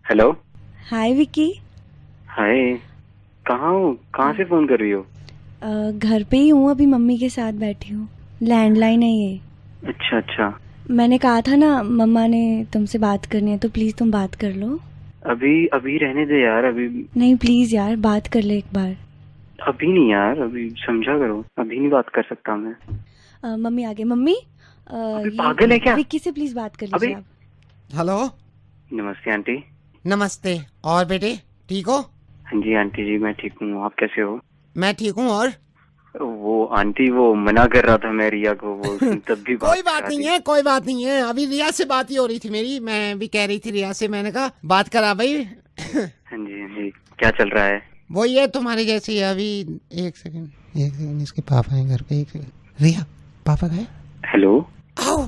Hello. हाय विकी। हाय। कहाँ हो? कहाँ से फोन कर रही हो? घर पे ही हूँ, अभी मम्मी के साथ बैठी हूँ। लैंडलाइन है ये। अच्छा अच्छा। मैंने कहा था ना, मम्मा ने तुमसे बात करनी है तो प्लीज़ तुम बात कर लो। अभी अभी रहने दे यार। अभी नहीं प्लीज़ यार, बात कर ले एक बार। अभी नहीं यार, अभी समझा करो। अभी नहीं बात कर सकता मैं। मम्मी आ गई। मम्मी अभी ये पागल है क्या? विक्की से प्लीज़ बात कर लीजिए अभी आप। हेलो। नमस्ते आंटी। नमस्ते। और बेटे ठीक हो? हाँ जी आंटी जी, मैं ठीक हूँ। आप कैसे हो? मैं ठीक हूँ। और वो आंटी, वो मना कर रहा था मैं रिया को, वो उसने तब भी बात कोई बात करा नहीं दी। है, कोई बात नहीं है। अभी रिया से बात ही हो रही थी मेरी, मैं भी कह रही थी रिया से, मैंने कहा बात करा भाई। हाँ जी, क्या चल रहा है? वो ये तुम्हारे जैसे ही अभी। एक सेकंड इसके पापा हैं घर पे। एक सेकंड रिया, पापा गए? हेलो। आओ।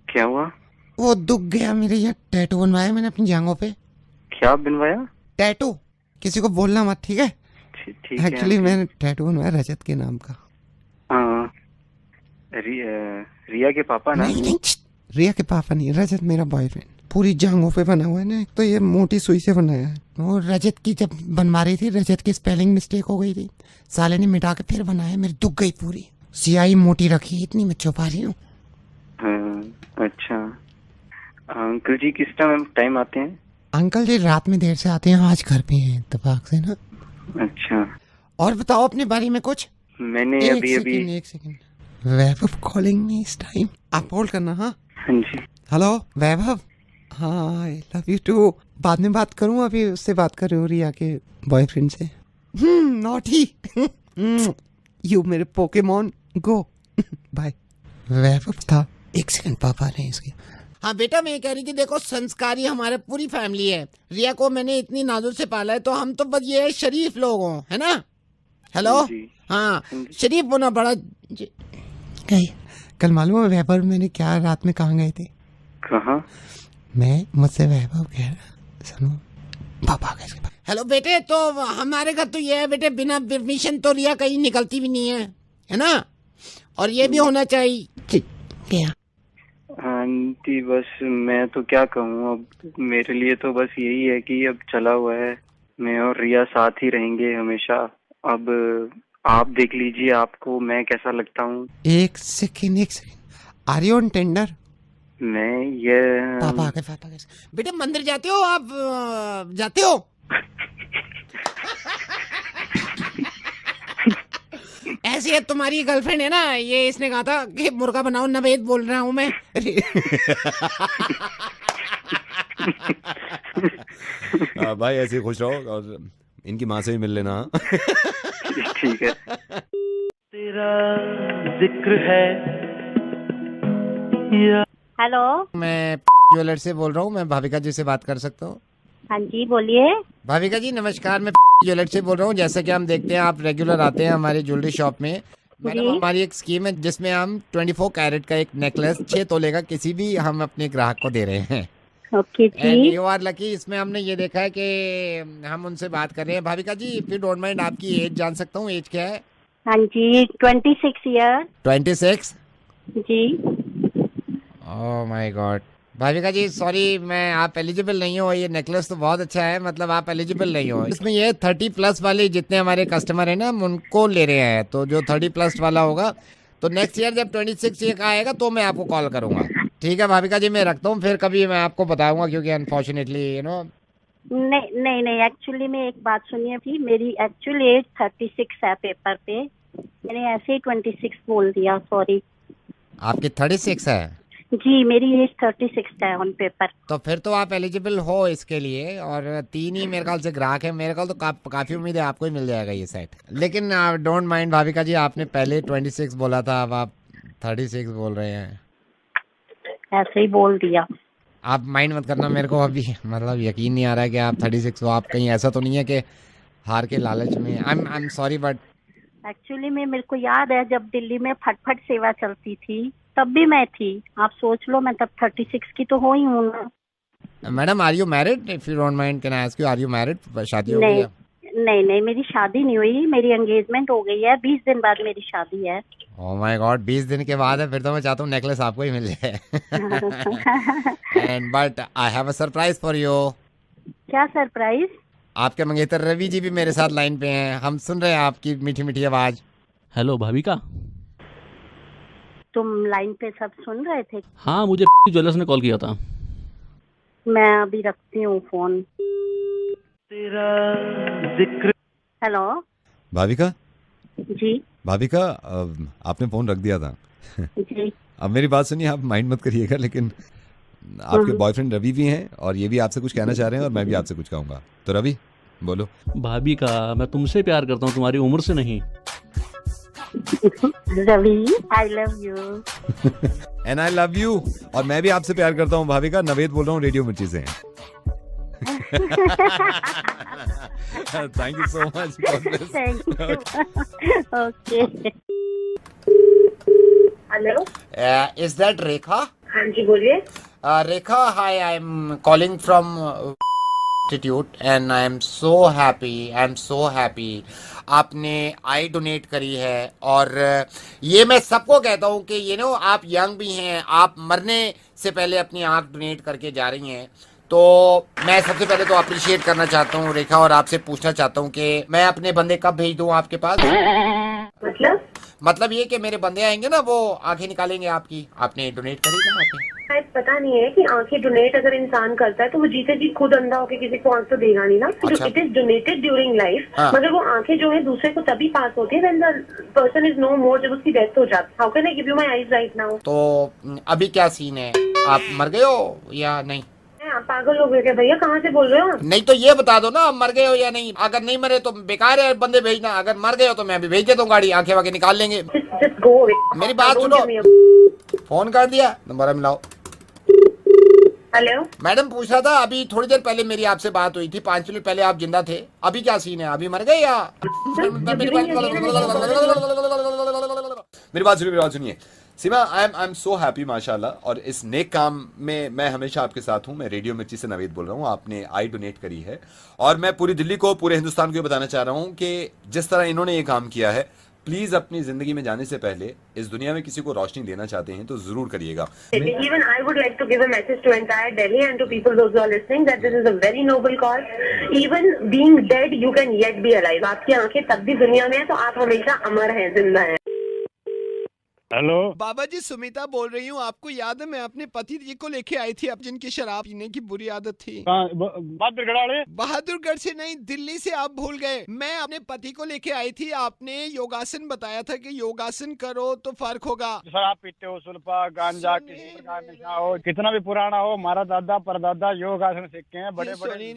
क्या हुआ? वो दुख गया मेरे, यहाँ टैटू बनवाया मैंने अपनी जांघों पे। क्या बनवाया? टैटू। किसी को बोलना मत, ठीक है? ठीक है एक्चुअली आंटी। मैंने टैटू बनवाया रजत के नाम का। हाँ। रिया के पापा ना? नहीं नहीं, रिया के पापा नहीं, रजत मेरा बॉयफ्रेंड। पूरी जांघों पे बना हुआ है ना, एक तो ये मोटी सुई से बनाया है। वो रजत की जब बनवा रही थी, रजत की स्पेलिंग मिस्टेक हो गई थी, साले ने मिटा के फिर बनाया। मेरी दुख गई पूरी, सियाई मोटी रखी, इतनी मैं छुपा रही हूँ। हाँ, अच्छा। अंकल जी किस टाइम आते हैं? अंकल जी रात में देर से आते हैं, आज घर पे हैं इत्तेफाक से ना। अच्छा। और बताओ अपने बारे में कुछ। मैंने एक सेकंड वैभव कॉलिंग मी इस टाइम, आप होल्ड करना। हाँ हाँ जी। हेलो वैभव। हाँ आई लव यू टू। बाद में बात करूँ, अभी उससे बात कर रही हो, रिया के बॉयफ्रेंड से। नॉटी। यू मेरे पोकेमोन गो। बाय। वैभव था। एक सेकंड, पापा ने इसके। हाँ बेटा, मैं कह रही थी देखो, संस्कारी हमारे पूरी फैमिली है। रिया को मैंने इतनी नाजुक से पाला है, तो हम तो बस ये शरीफ लोग हों, है ना? हेलो। हाँ जी। हाँ हाँ जी। शरीफ होना बड़ा गई। कल मालूम है वैभव मैंने क्या रात में कहाँ गए थे? कहाँ? मैं मुझसे वैभव कह रहा, सुनो पापा आ गए इसके पास। हेलो बेटे, तो हमारे घर तो ये है बेटे, बिना परमिशन तो रिया कहीं निकलती भी नहीं है ना? और ये भी होना चाहिए। क्या? आंटी बस मैं तो क्या कहूँ, अब मेरे लिए तो बस यही है कि अब चला हुआ है, मैं और रिया साथ ही रहेंगे हमेशा। अब आप देख लीजिए आपको मैं कैसा लगता हूँ। एक second are you on Tinder? मैं ये पापा आ गए, पापा आ गए। बेटे मंदिर जाते हो आप? जाते हो? ऐसी है तुम्हारी गर्लफ्रेंड है ना, ये इसने कहा था कि मुर्गा बनाओ, नवेद बोल रहा हूँ मैं। भाई ऐसे ही खुश रहो और इनकी माँ से भी मिल लेना। ठीक है। तेरा जिक्र है या... हेलो। मैं ज्वेलर से बोल रहा हूँ, मैं भाविका जी से बात कर सकता हूँ? हाँ जी बोलिए। भाविका जी नमस्कार, मैं ज्वेलर से बोल रहा हूँ। जैसा कि हम देखते हैं आप रेगुलर आते हैं हमारी ज्वेलरी शॉप में। मैडम हमारी एक स्कीम है जिसमें हम 24 कैरेट का एक नेकलेस 6 तोले का किसी भी हम अपने ग्राहक को दे रहे हैं। ओके एंड जी। You are lucky. इसमें हमने ये देखा है कि हम उनसे बात कर रहे हैं। Bhavika ji if you don't mind, आपकी एज जान सकता हूँ? एज क्या है? हाँ जी 26 ईयर 26। जी। Oh my god. Bhavika ji sorry, मैं आप एलिजिबल नहीं हो। ये नेकलेस तो बहुत अच्छा है, मतलब आप एलिजिबल नहीं हो इसमें। ये 30+ वाले जितने हमारे कस्टमर हैं ना, हम उनको ले रहे हैं। तो जो 30+ वाला होगा, तो नेक्स्ट ईयर जब 26 ईयर का आएगा तो मैं आपको कॉल करूंगा। ठीक है भाविका जी, मैं रखता हूँ, फिर कभी मैं आपको बताऊंगा, क्योंकि अनफॉर्चुनेटली यू नो। नहीं नहीं नहीं, एक्चुअली में एक बात सुनिए भी, मेरी एक्चुअली एज 36 है पेपर पे, मैंने ऐसे ही 26 बोल दिया, सॉरी। आपकी 36 है? जी मेरी एज 36 है ऑन पेपर। तो फिर तो आप एलिजिबल हो इसके लिए। और 3 ही मेरे ख्याल से ग्राहक है, मेरे ख्याल तो काफी उम्मीद है आपको ही मिल जाएगा ये सेट। लेकिन डोंट माइंड भाविका जी, आपने पहले 26 बोला था, अब आप 36 बोल रहे हैं। ऐसे ही बोल दिया। आप माइंड मत करना, मेरे को अभी मतलब यकीन नहीं आ रहा है कि आप 36 हो। आप कहीं ऐसा तो नहीं है कि हार के लालच में? I am sorry but actually में मेरे को याद है जब दिल्ली में फटफट सेवा चलती थी तब भी मैं थी। आप सोच लो, मैं तब 36 की तो हो ही हूँ ना। Madam are you married? If you don't mind can I ask you, are you married? शादी हो गई नहीं है? नहीं नहीं, मेरी शादी नहीं हुई, मेरी एंगेजमेंट हो गई है, 20 दिन बाद मेरी शादी है। ओह माय गॉड, 20 दिन के बाद है? फिर तो मैं चाहता हूँ नेकलेस आपको ही मिल जाए। And but I have a surprise for you. क्या सरप्राइज? आपके मंगेतर रवि जी भी मेरे साथ लाइन पे हैं, हम सुन रहे हैं आपकी मीठी मीठी आवाज। हेलो भाविका। तुम लाइन पे सब सुन रहे थे? हाँ, मुझे ज्वेलर्स ने कॉल किया था। मैं अभी रखती हूँ फोन। हेलो भाविका। जी। भाविका, आपने फोन रख दिया था। जी। अब मेरी बात सुनिए, आप माइंड मत करिएगा, लेकिन आपके बॉयफ्रेंड रवि भी हैं और ये भी आपसे कुछ कहना चाह रहे हैं और मैं भी आपसे कुछ कहूंगा। तो रवि बोलो। भाविका, मैं तुमसे प्यार करता हूँ, तुम्हारी उम्र से नहीं। Ravi, I love you. And I love you. और मैं भी आपसे प्यार करता हूँ भाविका। नवेद बोल रहा हूँ रेडियो मिर्ची से। Thank you so much. Thank you. Okay. Hello, is that Rekha? हाँ जी बोलिए। Rekha, hi, I am calling from institute and I am so happy आपने आई डोनेट करी है। और ये मैं सबको कहता हूँ कि ये नो आप यंग भी हैं, आप मरने से पहले अपनी आँख डोनेट करके जा रही हैं। तो मैं सबसे पहले तो अप्रिशिएट करना चाहता हूँ रेखा, और आपसे पूछना चाहता हूँ कि मैं अपने बंदे कब भेज दूँ आपके पास? मतलब ये कि मेरे बंदे आएंगे ना, वो आंखें निकालेंगे आपकी। आपने डोनेट करी ना आंखें? शायद पता नहीं है कि आंखें डोनेट अगर इंसान करता है तो वो जीते जी खुद अंधा होकर किसी को आंख तो देगा नहीं ना। अच्छा। It is donated during life, मगर वो आंखें जो है दूसरे को तभी पास होती है when the person is no more, जब उसकी डेथ हो जाती है। How can I give you my eyes right now? तो अभी क्या सीन है, आप मर गए हो या नहीं? आप पागल हो गए क्या भैया? कहाँ से बोल रहे हो? नहीं तो ये बता दो ना, आप मर गए हो या नहीं। अगर नहीं मरे तो बेकार है बंदे भेजना, अगर मर गए हो तो मैं भी भेज देता हूँ गाड़ी, आंखें वाके निकाल लेंगे। Just go away. मेरी बात सुनो। फोन कर दिया, नंबर मिलाओ। हेलो मैडम, पूछ रहा था, अभी थोड़ी देर पहले मेरी आपसे बात हुई थी, 5 मिनट पहले आप जिंदा थे। अभी क्या सीन है, अभी मर गए या? मेरी बात सुनिए सीमा। आई एम सो हैप्पी माशाल्लाह। और इस नेक काम में मैं हमेशा आपके साथ हूँ। मैं रेडियो मिर्ची से नवेद बोल रहा हूँ। आपने आई डोनेट करी है और मैं पूरी दिल्ली को, पूरे हिंदुस्तान को ये बताना चाह रहा हूँ कि जिस तरह इन्होंने ये काम किया है, प्लीज अपनी जिंदगी में जाने से पहले इस दुनिया में किसी को रोशनी देना चाहते हैं तो जरूर करिएगा। Even I would like to give a message to entire Delhi and to people those who are listening that this is a very noble cause. Even being dead, you can yet be alive. आपकी आंखें तब भी दुनिया में है तो आप हमेशा अमर हैं, जिंदा हैं। हेलो बाबा जी, सुमिता बोल रही हूँ। आपको याद है मैं अपने पति जी को लेके आई थी, अब जिनकी शराब पीने की बुरी आदत थी। बहादुरगढ़? बहादुरगढ़ से नहीं, दिल्ली से। आप भूल गए। मैं अपने पति को लेके आई थी। आपने योगासन बताया था कि योगासन करो तो फर्क होगा। शराब पीते हो, सुल्फा, गांजा, किसी प्रकार नशा हो, कितना भी पुराना हो, हमारा दादा परदादा योगासन सीख के हैं। बड़े बड़े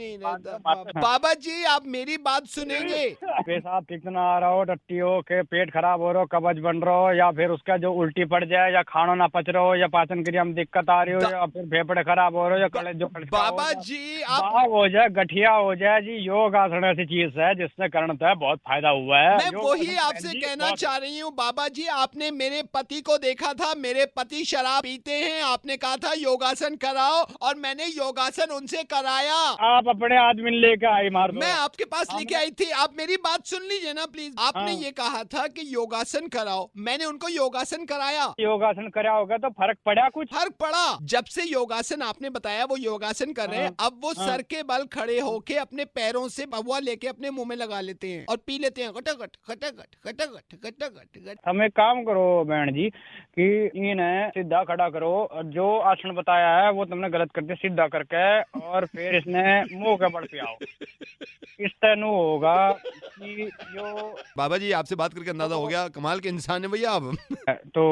बाबा जी, आप मेरी बात सुनेंगे। पेशाब ठीक ना आ रहा हो, टट्टी हो के पेट खराब हो रहा हो, कब्ज बन रहा हो, या फिर उसका जो उल्टी पड़ जाए, या खाना ना पच रहा हो, या पाचन क्रिया में दिक्कत आ रही हो, या फिर फेफड़े खराब हो रहे हो, या कड़े जो बाबा जी आप हो जाए, गठिया हो जाए जी, योग आसन ऐसी चीज है जिससे करना बहुत फायदा हुआ है। मैं वही आपसे कहना चाह रही हूँ बाबा जी। आपने मेरे पति को देखा था, मेरे पति शराब पीते हैं। आपने कहा था योगासन कराओ और मैंने योगासन उनसे कराया। आप अपने आदमी लेके आई मार दो। मैं आपके पास लेके आई थी। आप मेरी बात सुन लीजिए ना प्लीज। आपने ये कहा था कि योगासन कराओ, मैंने उनको योगासन कराया। योगासन कराया होगा तो फर्क पड़ा? कुछ फर्क पड़ा। जब से योगासन आपने बताया वो योगासन कर रहे हैं, अब वो सर के बल खड़े होके अपने पैरों से भगवा लेके अपने मुंह में लगा लेते हैं और पी लेते हैं। खटाखट खटाखट खटाखट खटाखट। हम एक काम करो बहन जी कि इन्हें सीधा खड़ा करो, जो आसन बताया है वो तुमने गलत कर दिया, सीधा करके, और फिर इसने मुंह के बल पे आओ। इस तरह होगा कि जो बाबा जी, आपसे बात करके अंदाजा हो गया, कमाल के इंसान है भैया आप। तो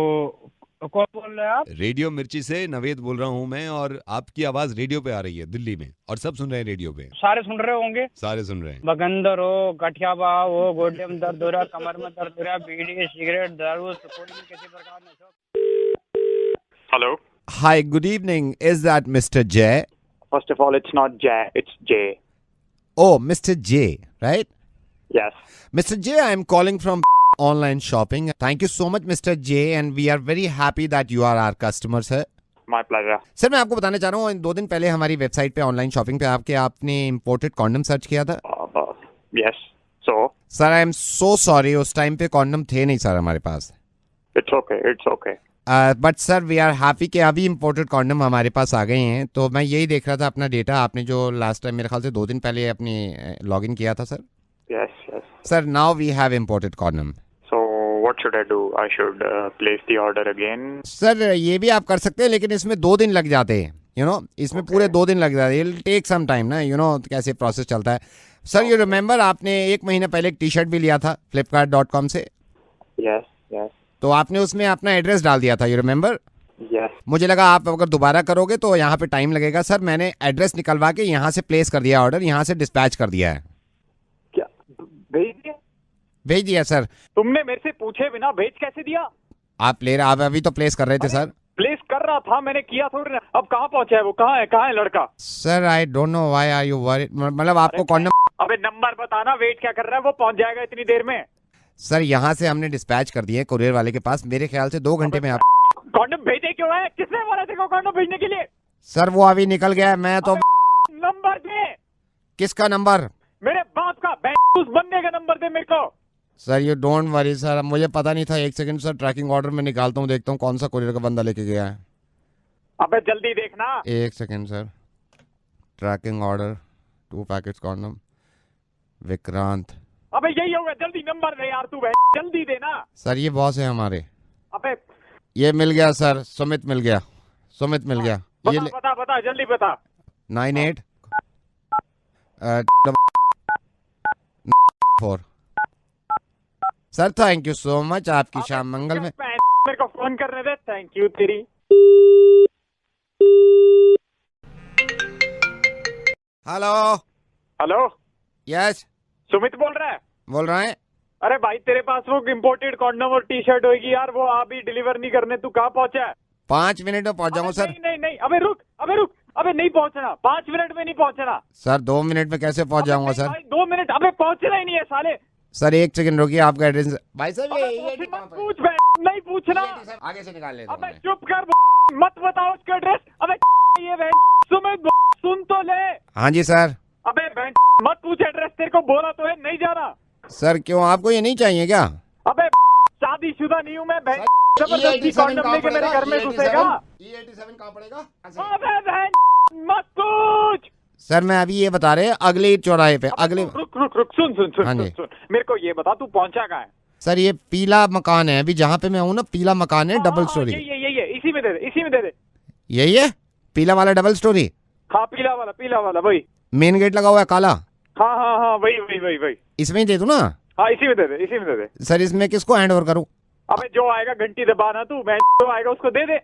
कौन बोल रहे हैं आप? रेडियो मिर्ची से नवेद बोल रहा हूँ मैं, और आपकी आवाज रेडियो पे आ रही है दिल्ली में, और सब सुन रहे हैं रेडियो पे। सारे सुन रहे होंगे? सारे सुन रहे हैं। बगंदर हो, गठिया बाव हो, गोड्डे में दर्द हो रहा, कमर में दर्द हो रहा, बीड़ी, सिगरेट, दारू, कोई भी किसी प्रकार में। Hello, hi, good evening. Is that mister Jay? First of all, it's not Jay, it's J. Oh, Mr. J, right? Yes. Mr. J, I am calling from online shopping. Thank you so much, Mr. J, and we are very happy that you are our customer, sir. My pleasure. Sir, मैं आपको बताना चाह रहा हूँ, 2 दिन पहले हमारी website पे ऑनलाइन शॉपिंग पे आपने इम्पोर्टेड कॉन्डम सर्च किया था। Yes. So? Sir, I am so sorry, उस टाइम पे कॉन्डम थे नहीं सर हमारे पास। It's okay, it's okay. But sir we are happy कि अभी इम्पोर्टेड कॉन्डम हमारे पास आ गए हैं। तो मैं यही देख रहा था अपना डेटा, आपने जो लास्ट टाइम मेरे ख्याल से 2 दिन पहले अपनी लॉगिन किया था सर। Yes, yes. Sir now we have imported condom. So what should I do? I should place the order again. Sir ये भी आप कर सकते हैं, लेकिन इसमें 2 दिन लग जाते हैं, यू नो, इसमें पूरे 2 दिन लग जाते हैं। इट टेक सम टाइम ना, यू नो कैसे प्रोसेस चलता है। सर यू रिमेंबर आपने 1 महीने पहले एक टी शर्ट भी लिया था flipkart.com से? Yes, yes, तो आपने उसमें अपना एड्रेस डाल दिया था, यू रिमेंबर? yes. मुझे लगा आप अगर दोबारा करोगे तो यहाँ पे टाइम लगेगा। सर मैंने एड्रेस निकलवा के यहाँ से प्लेस कर दिया ऑर्डर, यहाँ से डिस्पैच कर दिया है। क्या भेज दिया? भेज दिया सर। तुमने मेरे से पूछे बिना भेज कैसे दिया? आप अभी तो प्लेस कर रहे थे सर। प्लेस कर रहा था, मैंने किया थोड़ी ना। अब कहाँ पहुंचा है वो? कहाँ है लड़का? Sir I don't know why are you worried, मतलब आपको कॉन्डम। अबे नंबर बताना, वेट क्या कर रहा है? वो पहुंच जाएगा इतनी देर में। सर यहाँ से हमने डिस्पैच कर दिए कुरियर वाले के पास, मेरे ख्याल से 2 घंटे में आप। कॉन्डम भेजे क्यों है? किसने बोला तेरे को कॉन्डम भेजने के लिए? सर वो अभी निकल गया है, मैं तो। नंबर दे। किसका नंबर? मेरे बाप का। उस बंदे का नंबर दे मेरे को। Sir you don't worry sir, मुझे पता नहीं था। 1 सेकंड सर, ट्रैकिंग ऑर्डर में निकालता हूँ, देखता हूँ कौन सा कुरियर का बंदा लेके गया है। अबे जल्दी देखना। 1 second sir, tracking order 2 packets condom Vikrant. अबे यही होगा, जल्दी नंबर दे यार तू, जल्दी देना। सर ये बॉस है हमारे। अबे ये मिल गया सर, सुमित मिल गया, सुमित मिल गया। ये बता जल्दी बता। 98 4। Sir thank you so much, आपकी शाम मंगल में। मेरे को फोन करने दे। थैंक यू तेरी। हेलो हेलो, यस सुमित बोल रहा है? बोल रहे हैं। अरे भाई तेरे पास वो इम्पोर्टेड कॉन्डम और टी शर्ट होगी यार, वो अभी डिलीवर नहीं करने। तू कहाँ पहुंचा है? 5 मिनट में पहुंच जाऊंगा सर। नहीं, अबे रुक, अबे नहीं पहुंचना। 5 मिनट में नहीं पहुंचना सर। 2 मिनट में कैसे पहुंच जाऊंगा सर? 2 मिनट? अबे पहुंचना ही नहीं है साले। सर 1 सेकंड रुकिए, आपका एड्रेस। भाई साहब पूछ नहीं पूछना। आगे से निकाल लेते। अबे चुप कर, मत बताओ उसका एड्रेस। अबे ये सुमित सुन तो ले। हाँ जी सर। अबे मत पूछ एड्रेस, तेरे को बोला तो है नहीं जाना। सर क्यों, आपको ये नहीं चाहिए क्या? अबे शादीशुदा नहीं हूँ मैं। जबरदस्ती कॉन्डम लेके मेरे घर में घुसेगा। E87 कहाँ पड़ेगा? अबे मत पूछ। सर मैं अभी ये बता रहे हैं, अगले चौराहे पे। अगले रुक सुन। हाँ जी। सुन मेरे को ये बता, तू पहुंचा कहाँ है? सर ये पीला मकान है, अभी जहाँ पे मैं हूँ ना, पीला मकान है, डबल स्टोरी। ये इसी में दे दे। यही है पीला वाला डबल स्टोरी? हाँ पीला वाला वही। मेन गेट लगा हुआ है काला? हाँ वही। इसमें ही दे दूं ना? हाँ इसी में दे दे। सर इसमें किसको हैंड ओवर करूं? अबे जो आएगा घंटी दबाना तू, मैं जो आएगा उसको दे दे।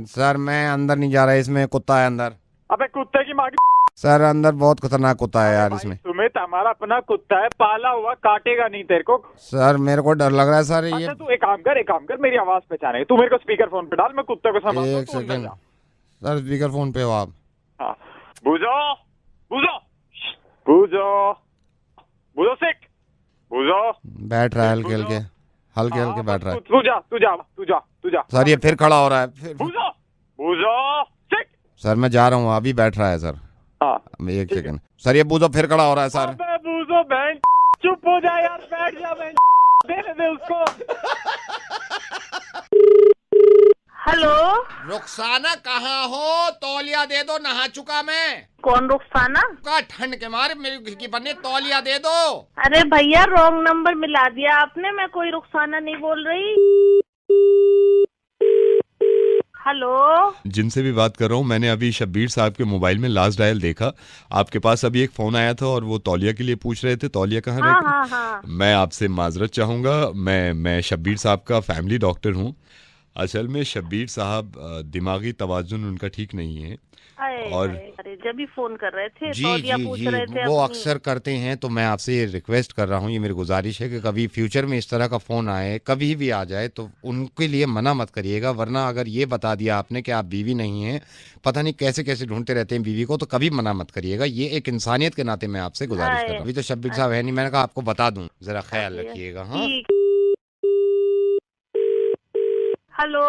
सर मैं अंदर नहीं जा रहा, इसमें कुत्ता है अंदर। अबे कुत्ते की माँ की। सर अंदर बहुत खतरनाक कुत्ता है यार इसमें। सुमित हमारा अपना कुत्ता है, पाला हुआ, काटेगा नहीं तेरे को। सर मेरे को डर लग रहा है सर। ये तू एक काम कर, मेरी आवाज पहचाने। तू मेरे को स्पीकर फोन पे डाल, मैं कुत्ते को संभालता हूं। 1 सेकंड सर, स्पीकर फोन पे हो आप? हाँ बूझो सिक बूझो। बैठ रहा है हल्के हल्के बैठ रहा है। तू जा। सर ये फिर खड़ा हो रहा है फिर। बूझो सिक। सर मैं जा रहा हूँ, अभी बैठ रहा है सर। हाँ 1 सेकंड सर, ये बूझो फिर खड़ा हो रहा है सर। अबे बूझो बहन, चुप हो जा यार, बैठ जा बहन, दे उसको। हेलो रुखसाना कहाँ हो? तौलिया दे दो, नहा चुका मैं। कौन रुखसाना? का ठंड के मारे मेरी की बने, तौलिया दे दो। अरे भैया रॉन्ग नंबर मिला दिया आपने, मैं कोई रुखसाना नहीं बोल रही। हेलो, जिनसे भी बात कर रहा हूँ, मैंने अभी शब्बीर साहब के मोबाइल में लास्ट डायल देखा। आपके पास अभी एक फोन आया था और वो तौलिया के लिए पूछ रहे थे। तौलिया कहाँ रहती है? हाँ। मैं आपसे माजरत चाहूँगा, मैं शब्बीर साहब का फैमिली डॉक्टर हूँ। असल में शब्बीर साहब दिमागी तवाजुन उनका ठीक नहीं है। और अरे जब भी फोन कर रहे थे, जी वो अक्सर करते हैं। तो मैं आपसे ये रिक्वेस्ट कर रहा हूँ, ये मेरी गुजारिश है कि कभी फ्यूचर में इस तरह का फ़ोन आए, कभी भी आ जाए, तो उनके लिए मना मत करिएगा। वरना अगर ये बता दिया आपने कि आप बीवी नहीं हैं, पता नहीं कैसे कैसे ढूंढते रहते हैं बीवी को, तो कभी मना मत करिएगा। ये एक इंसानियत के नाते मैं आपसे गुजारिश कर रहा हूँ। अभी तो शब्बीर साहब है नहीं, मैंने कहा आपको बता दूँ, जरा ख्याल रखिएगा। हाँ हेलो,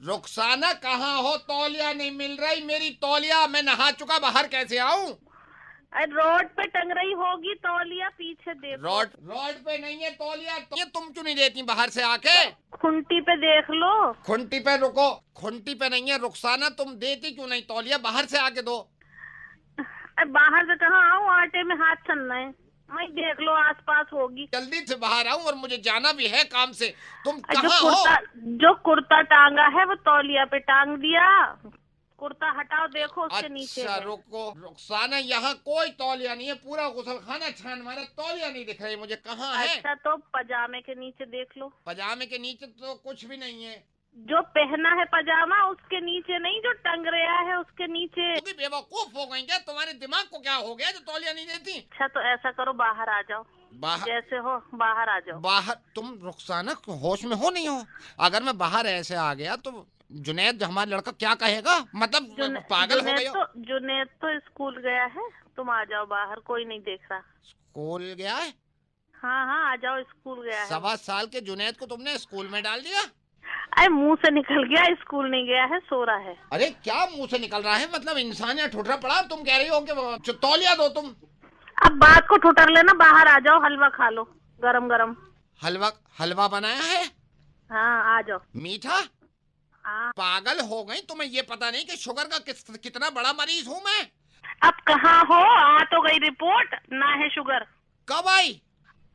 रुखसाना कहाँ हो? तौलिया नहीं मिल रही मेरी तौलिया, मैं नहा चुका, बाहर कैसे आऊं? अरे रोड पे टंग रही होगी तौलिया, पीछे देखो। रोड पे नहीं है तौलिया, तो ये तुम क्यों नहीं देती बाहर से आके? खुंटी पे देख लो। खुंटी पे रुको, खुंटी पे नहीं है रुखसाना, तुम देती क्यों नहीं तौलिया? बाहर से आके दो। अरे बाहर से कहाँ आऊँ, आटे में हाथ चलना है। मैं देख लो आसपास होगी। जल्दी से बाहर आऊं और मुझे जाना भी है काम से। तुम कहाँ हो? जो कुर्ता टांगा है वो तौलिया पे टांग दिया। कुर्ता हटाओ, देखो उसके नीचे। अच्छा रुको रुखसाना, यहाँ कोई तौलिया नहीं है, पूरा गुसल खाना छान मारा, तौलिया नहीं दिख रही मुझे, कहाँ है? अच्छा तो पजामे के नीचे देख लो। पजामे के नीचे तो कुछ भी नहीं है। जो पहना है पजामा उसके नीचे नहीं, जो टंग रहा है उसके नीचे। तुम भी बेवकूफ हो गई क्या? तुम्हारे दिमाग को क्या हो गया जो तौलिया नहीं देती? अच्छा तो ऐसा करो, बाहर आ जाओ। बाहर जैसे हो बाहर आ जाओ। बाहर? तुम रुखसाना होश में हो नहीं हो? अगर मैं बाहर ऐसे आ गया तो जुनैद हमारा लड़का क्या कहेगा? मतलब पागल हो गई हो? जुनैद तो स्कूल गया है, तुम आ जाओ बाहर, कोई नहीं देख रहा। स्कूल गया है? हाँ हाँ आ जाओ, स्कूल गया है। 1.25 साल के जुनैद को तुमने स्कूल में डाल दिया? अरे मुंह से निकल गया, स्कूल नहीं गया है, सो रहा है। अरे क्या मुंह से निकल रहा है? मतलब इंसान या ठुठरा पड़ा? तुम कह रही हो कि तौलिया दो तुम। अब बात को ठुठर लेना, बाहर आ जाओ, हलवा खा लो गरम गरम। हलवा बनाया है? हाँ आ जाओ। मीठा? हाँ। पागल हो गई? तुम्हें ये पता नहीं कि शुगर का कितना बड़ा मरीज हूँ मैं? अब कहाँ हो? आ तो गई रिपोर्ट, ना है शुगर। कब आई?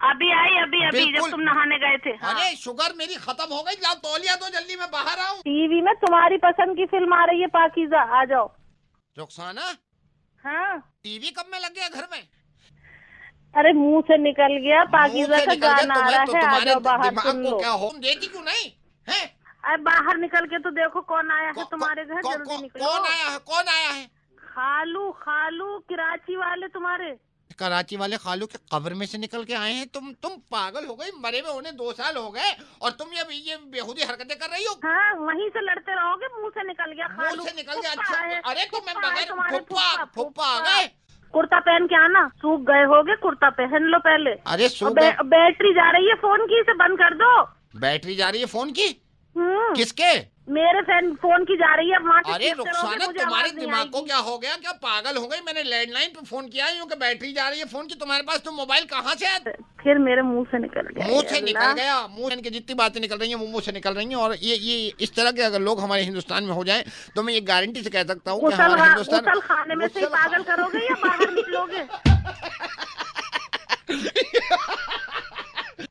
अभी आई, अभी जब तुम नहाने गए थे। हाँ। अरे शुगर मेरी खत्म हो गई, लाओ तौलिया दो जल्दी, मैं बाहर आऊँ। टीवी में तुम्हारी पसंद की फिल्म आ रही है, पाकीज़ा, आ जाओ। रुखसाना? हाँ। टीवी कब में लग गया घर में? अरे मुंह से निकल गया, पाकीज़ा का गाना आ रहा है, आ जाओ बाहर सुन लो। क्या हो? तुम देती क्यों नहीं है? अरे बाहर निकल के तो देखो कौन आया है तुम्हारे घर, जल्दी निकलो। कौन आया है? खालू कराची वाले तुम्हारे। कराची वाले खालू के कब्र में से निकल के आए हैं? तुम पागल हो गई? मरे में उन्हें 2 साल हो गए और तुम ये बेहुदी हरकतें कर रही हो। हाँ वहीं से लड़ते रहोगे, मुंह से निकल गया खालू। मुंह से निकल गया? अच्छा अरे तो मैं बगैर फुप्पा आ गए। कुर्ता पहन के आना, सूख गए होगे, कुर्ता पहन लो पहले। अरे बैटरी जा रही है फोन की, इसे बंद कर दो। बैटरी जा रही है फोन की? किसके? मेरे फोन की जा रही है। अरे रुखसाना तुम्हारे दिमाग को क्या हो गया? क्या पागल हो गई? मैंने लैंडलाइन पे फोन किया है कि बैटरी जा रही है फोन की तुम्हारे पास, तो मोबाइल कहाँ से है? फिर मेरे मुंह से निकल गया। मुंह से निकल गया? मुंह से जितनी बातें निकल रही हैं वो मुंह से निकल रही हैं। और ये इस तरह के अगर लोग हमारे हिंदुस्तान में हो जाएं तो मैं ये गारंटी से कह सकता हूँ कि हमारा हिंदुस्तान खाने में से पागल करोगे या बाहर निकलोगे?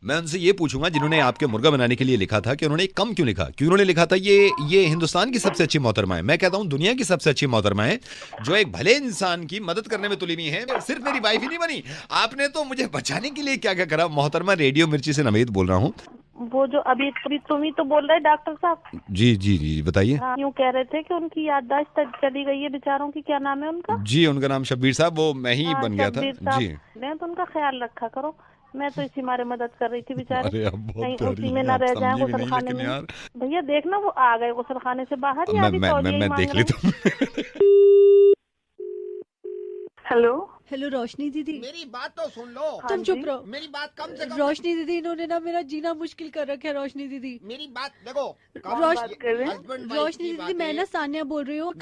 मैं उनसे ये पूछूंगा जिन्होंने आपके मुर्गा बनाने के लिए लिखा था कि उन्होंने कम क्यों लिखा, क्यों उन्होंने लिखा था ये हिंदुस्तान की सबसे अच्छी मोहतरमा है। मैं कहता हूँ दुनिया की सबसे अच्छी मोहतरमा है, जो एक भले इंसान की मदद करने में तुली हुई है। सिर्फ मेरी वाइफ ही नहीं बनी, आपने तो मुझे बचाने के लिए क्या क्या करा। मोहतरमा, रेडियो मिर्ची से नवीद बोल रहा हूँ। वो जो अभी तुम ही तो बोल रहे डॉक्टर साहब। जी बताइए। यूँ कह रहे थे कि उनकी याददाश्त चली गई है बेचारों की। क्या नाम है उनका? जी उनका नाम शब्बीर साहब, वो मैं ही बन गया था जी। तो उनका ख्याल रखा करो, मैं तो इसी मारे मदद कर रही थी बेचारे, कहीं उसी में न रह जाए गुसल खाने में। भैया देखना वो आ गए गुसल खाने से बाहर। मैं देख लेता हूँ। हेलो रोशनी दीदी, मेरी बात तो सुन लो। तुम चुप रहो, मेरी बात कम से कम। रोशनी दीदी इन्होंने ना मेरा जीना मुश्किल कर रखा है। रोशनी दीदी मेरी बात देखो। रोशनी दीदी मैं ना सानिया बोल रही हूँ।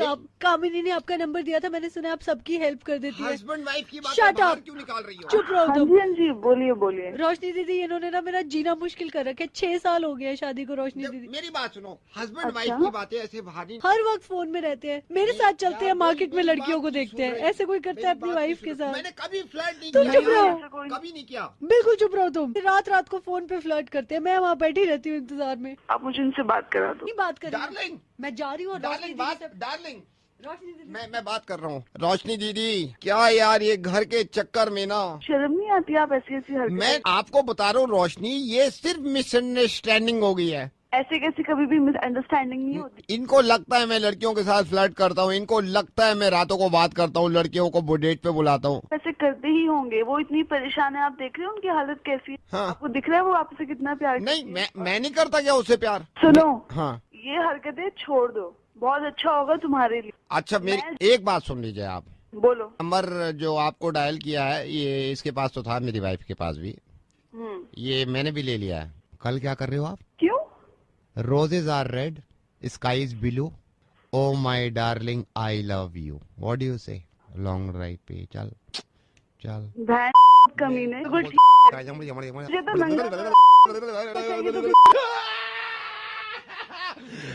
कामिनी ने आपका नंबर दिया था, मैंने सुना आप सबकी हेल्प कर देती है। हस्बैंड वाइफ की बात शट अप, क्यों निकाल रही हो? चुप रहो तुम। हाँ जी बोलिए। रोशनी दीदी इन्होंने ना मेरा जीना मुश्किल कर रखा है। 6 साल हो गए शादी को। रोशनी दीदी मेरी बात सुनो, हस्बैंड वाइफ की बातें ऐसे भारी हर वक्त फोन में रहते हैं, मेरे साथ चलते हैं, मार्केट में लड़कियों को देखते हैं। ऐसे कोई करता है अपनी वाइफ के साथ? मैंने कभी फ्लर्ट नहीं तुम किया। चुप रहो, कभी नहीं किया। बिल्कुल चुप रहो तुम। रात को फोन पे फ्लर्ट करते हैं, मैं वहाँ बैठी रहती हूँ इंतजार में। आप मुझे उनसे बात करा दो। बात कर डार्लिंग, मैं जा रही हूँ। डार्लिंग मैं बात कर रहा हूँ। रोशनी दीदी क्या यार, ये घर के चक्कर में ना शर्म नहीं आती आप ऐसी हरकत? मैं आपको बता रहा हूँ रोशनी, ये सिर्फ मिसअंडरस्टैंडिंग हो गई है। ऐसे कैसे कभी भी मिसअंडरस्टैंडिंग नहीं होती। इनको लगता है मैं लड़कियों के साथ फ्लर्ट करता हूँ, इनको लगता है मैं रातों को बात करता हूँ, लड़कियों को डेट पे बुलाता हूँ। ऐसे करते ही होंगे, वो इतनी परेशान है। आप देख रहे हो उनकी हालत कैसी है? हाँ। आपको दिख रहा है वो आपसे कितना प्यार? नहीं मैं नहीं करता क्या उससे प्यार? सुनो, हाँ ये हरकतें छोड़ दो, बहुत अच्छा होगा तुम्हारे लिए। अच्छा मेरी एक बात सुन लीजिए आप। बोलो। नंबर जो आपको डायल किया है ये इसके पास तो था, मेरी वाइफ के पास भी। ये मैंने भी ले लिया है। कल क्या कर रहे हो आप? क्यों? Roses are red, sky is blue. Oh my darling, I love you. What do you say? Long drive पे चल। चल कमीने मुझे तो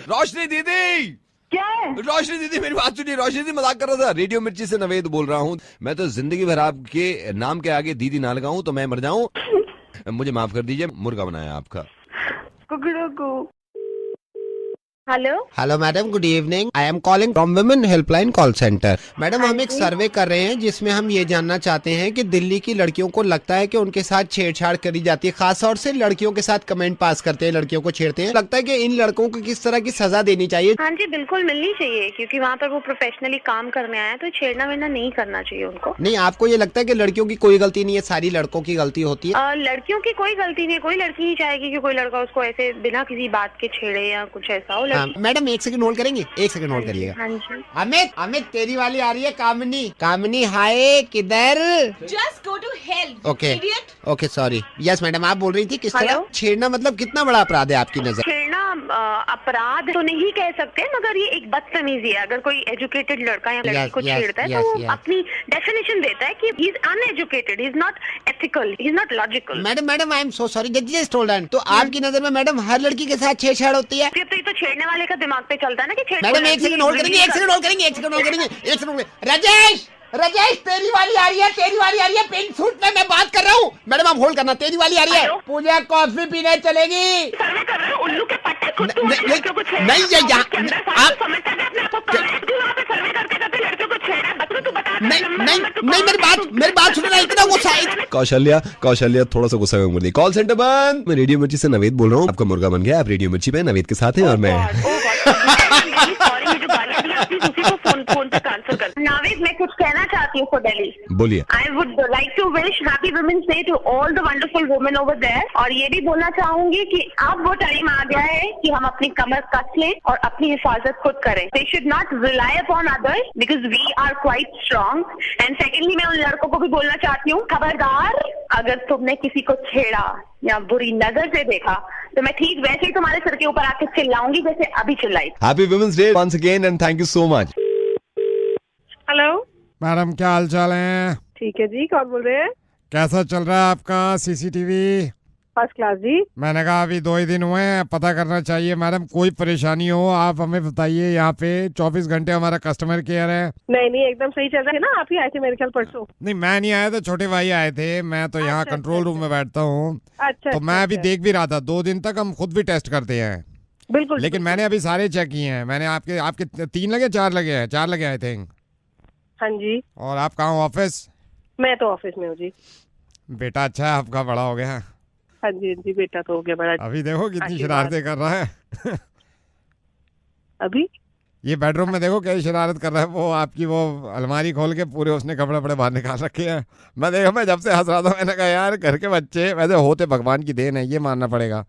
रोशनी दीदी, क्या है? रोशनी दीदी मेरी बात सुनिए। रोशनी दीदी मजाक कर रहा था। रेडियो मिर्ची से नवेद बोल रहा हूँ। मैं तो जिंदगी भर आपके नाम के आगे दीदी ना लगाऊं तो मैं मर जाऊं। मुझे माफ कर दीजिए, मुर्गा बनाया आपका। कुकड़ों को। Hello hello madam, good evening. I am calling from women helpline call centre. Madam हम एक सर्वे कर रहे हैं जिसमें हम ये जानना चाहते हैं कि दिल्ली की लड़कियों को लगता है कि उनके साथ छेड़छाड़ करी जाती है, खास तौर से लड़कियों के साथ कमेंट पास करते हैं, लड़कियों को छेड़ते हैं। लगता है कि इन लड़कों को किस तरह की सजा देनी चाहिए? हाँ जी बिल्कुल मिलनी चाहिए, क्योंकि वहाँ पर वो प्रोफेशनली काम करने आए हैं, तो छेड़ना वेड़ना नहीं करना चाहिए उनको। नहीं, आपको ये लगता है कि लड़कियों की कोई गलती नहीं है, सारी लड़कों की गलती होती है? लड़कियों की कोई गलती नहीं है। कोई लड़की नहीं चाहेगी कि कोई लड़का उसको ऐसे बिना किसी बात के छेड़े या कुछ ऐसा हो। मैडम एक सेकंड होल्ड करेंगे, एक सेकंड होल्ड करिएगा। हाँ जी अमित, अमित तेरी वाली आ रही है। कामिनी, कामिनी हाय, किधर? Just go to hell. Okay okay sorry. Yes madam, आप बोल रही थी किस तरह छेड़ना मतलब कितना बड़ा अपराध है आपकी नजर? छेड़ना अपराध तो नहीं कह सकते, मगर ये एक बदतमीजी है। अगर कोई एजुकेटेड लड़का या लड़की को छेड़ता है तो वो अपनी डेफिनेशन देता है कि he is uneducated, he is not ethical, he is not logical. Madam I am so sorry, just hold on. तो आपकी नजर में मैडम हर लड़की के साथ छेड़छाड़ होती है? तो ये तो छेड़ने वाले का दिमाग पे चलता है ना कि मैडम एक सेकंड होल्ड करेंगे, एक सेकंड होल्ड करेंगे, एक सेकंड होल्ड करेंगे, एक सेकंड होल्ड। राजेश, राजेश तेरी वाली आ रही है, तेरी वाली आ रही है। पिंक सूट में मैं बात कर रहा हूँ। मैडम आप होल्ड करना, तेरी वाली आ रही है। पूजा कॉफी पीने चलेगी? उल्लू के पट्टे नहीं ये यहाँ आप नहीं मेरी बात सुन रहा है। इतना गुस्सा है। कौशल्या थोड़ा सा गुस्सा में बोली। कॉल सेंटर बंद। मैं रेडियो मिर्ची से नवेद बोल रहा हूँ। आपका मुर्गा बन गया। आप रेडियो मिर्ची पे नवेद के साथ हैं और मैं फोन पे ट्रांसफर कर। नावेद मैं कुछ कहना चाहती हूँ फॉर दिल्ली। बोलिए। I would like to wish happy women's day to all the wonderful women over there. और ये भी बोलना चाहूंगी कि अब वो टाइम आ गया है कि हम अपनी कमर कस लें और अपनी हिफाजत खुद करें। They should not rely upon others because we are quite strong. And secondly मैं उन लड़कों को भी बोलना चाहती हूँ, खबरदार अगर तुमने किसी को छेड़ा या बुरी नजर से देखा तो मैं ठीक वैसे ही तुम्हारे सर के ऊपर आके चिल्लाऊंगी जैसे अभी चिल्लाई। Happy women's day once again and thank you so much. Hello madam, क्या हाल चाल है? ठीक है जी, कौन बोल रहे हैं? कैसा चल रहा है आपका सीसीटीवी? फर्स्ट क्लास जी। मैंने कहा अभी 2 ही दिन हुए हैं, पता करना चाहिए। मैडम कोई परेशानी हो आप हमें बताइए। यहाँ पे 24 घंटे हमारा कस्टमर केयर है। नहीं एकदम सही चल रहा है ना। आप ही आए थे मेरे ख्याल परसों। नहीं मैं नहीं आया था, छोटे भाई आए थे। मैं तो यहाँ कंट्रोल रूम में बैठता हूँ। तो मैं अभी देख भी रहा था। 2 दिन तक हम खुद भी टेस्ट करते हैं। बिल्कुल। लेकिन मैंने अभी सारे चेक किए हैं। मैंने आपके 3 लगे 4 लगे हैं, 4 लगे आई थिंक। हाँ जी। और आप कहाँ हो? ऑफिस? मैं तो ऑफिस में हूँ जी। बेटा अच्छा है आपका, बड़ा हो गया। हाँ जी बेटा तो हो गया बड़ा। अभी देखो कितनी शरारतें कर रहा है। अभी ये बेडरूम में देखो कैसी शरारत कर रहा है। वो आपकी वो अलमारी खोल के पूरे उसने कपड़े बड़े बाहर निकाल रखे हैं। मैं जब से हंस रहा था, मैंने कहा यार घर के बच्चे वैसे होते भगवान की देन है, ये मानना पड़ेगा।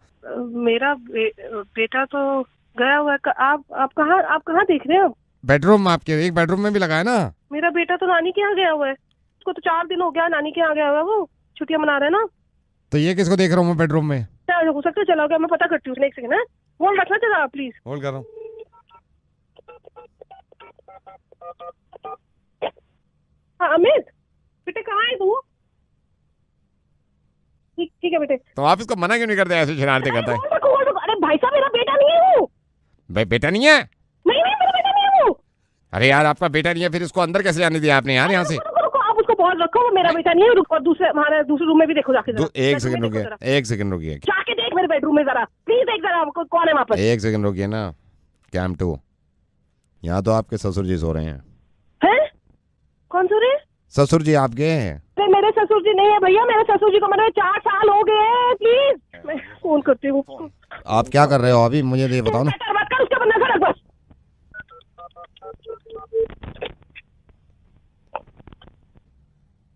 मेरा बेटा तो गया हुआ है। आप कहाँ देख रहे हो? बेडरूम आपके एक बेडरूम में भी लगा है ना? मेरा बेटा तो नानी के यहाँ गया हुआ है। उसको तो 4 दिन हो गया नानी के यहाँ गया हुआ है। वो छुट्टियां मना रहे हैं ना। तो ये किसको देख रहा हूँ मैं बेडरूम में? हो सकता है चला गया, मैं पता करती हूँ। एक सेकंड है, होल्ड रखना जरा प्लीज। होल्ड कर रहा हूँ। हाँ अमित बेटे कहाँ है तू? ठीक है बेटे। तो आप इसको मना क्यों नहीं करते? ऐसी शरारतें करता है। अरे भाई साहब मेरा बेटा नहीं है वो। भाई बेटा नहीं है? नहीं मेरा बेटा नहीं है वो। अरे यार आपका बेटा नहीं है, फिर इसको अंदर कैसे जाने दिया आपने यार यहाँ से? आप उसको बहुत रखो, वो मेरा बेटा नहीं है। और दूसरे रूम में भी देखो जाके। एक सेकंड रुकिए जाके देख मेरे बेडरूम में जरा प्लीज। देख जरा कौन है वहाँ पर। एक सेकंड रुकिए ना। कैम 2 यहाँ तो आपके ससुर जी सो रहे हैं। कौन सो रहे? ससुर जी आपके हैं? मेरे ससुर जी नहीं है भैया। मेरे ससुर जी को मैंने 4 साल हो गए हैं। प्लीज मैं फोन करती हूँ। आप क्या कर रहे हो अभी? मुझे ये बताओ ना।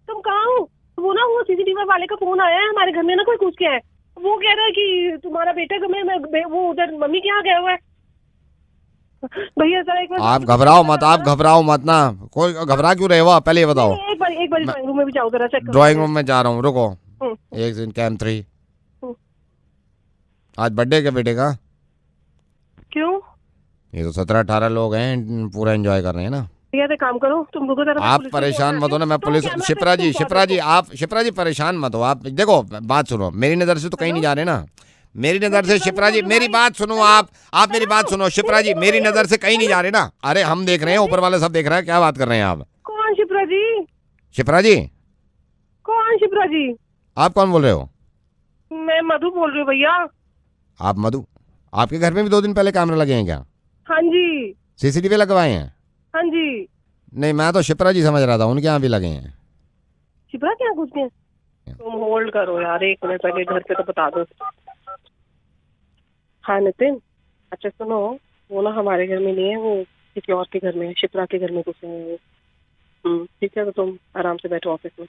तुम कहाँ हो? वो ना वो सीसीटीवी वाले का फोन आया है हमारे घर में ना। कोई पूछ के है, वो कह रहा है कि तुम्हारा बेटा वो उधर मम्मी के यहाँ गया हुआ है। भैया जरा एक बार आप घबराओ मत ना। कोई घबरा क्यों रहे हो? पहले ये बताओ। एक बार ड्राइंग रूम में भी जाओ जरा चेक करो। ड्राइंग रूम में जा रहा हूँ, रुको। एक सेकंड। कैम 3 आज बर्थडे के बेटे का? क्यों? ये तो 17-18 लोग हैं, पूरा एंजॉय कर रहे हैं ना। भैया तो काम करो, तुम रुको जरा, आप परेशान मत हो ना, मैं पुलिस शिप्रा जी परेशान मत हो आप। देखो बात सुनो, मेरी नजर से तो कहीं नहीं जा रहे ना, मेरी नजर से शिप्रा जी मेरी बात सुनो, आप मेरी बात सुनो शिप्रा जी, मेरी नजर से कहीं नहीं जा रहे ना। अरे हम देख रहे हैं, ऊपर वाले सब देख रहे हैं, क्या बात कर रहे हैं आप? कौन शिप्रा जी? शिप्रा जी कौन शिप्रा जी? आप कौन बोल रहे हो? मैं मधु बोल रही हूँ भैया। आप मधु? आपके घर में भी 2 दिन पहले कैमरे लगे हैं क्या? हाँ जी। सीसीटीवी लगवाए हैं? हाँ जी। नहीं मैं तो शिप्रा जी समझ रहा था, उनके यहाँ भी लगे हैं। शिप्रा क्या कुछ नहीं? तुम होल्ड करो यार 1 मिनट, पहले घर पे तो बता दो। हाँ नितिन, अच्छा सुनो, वो ना हमारे घर में नहीं है, वो किसी और के घर में है, शिप्रा के घर में कुछ है। ठीक है, तो तुम आराम से बैठो ऑफिस में।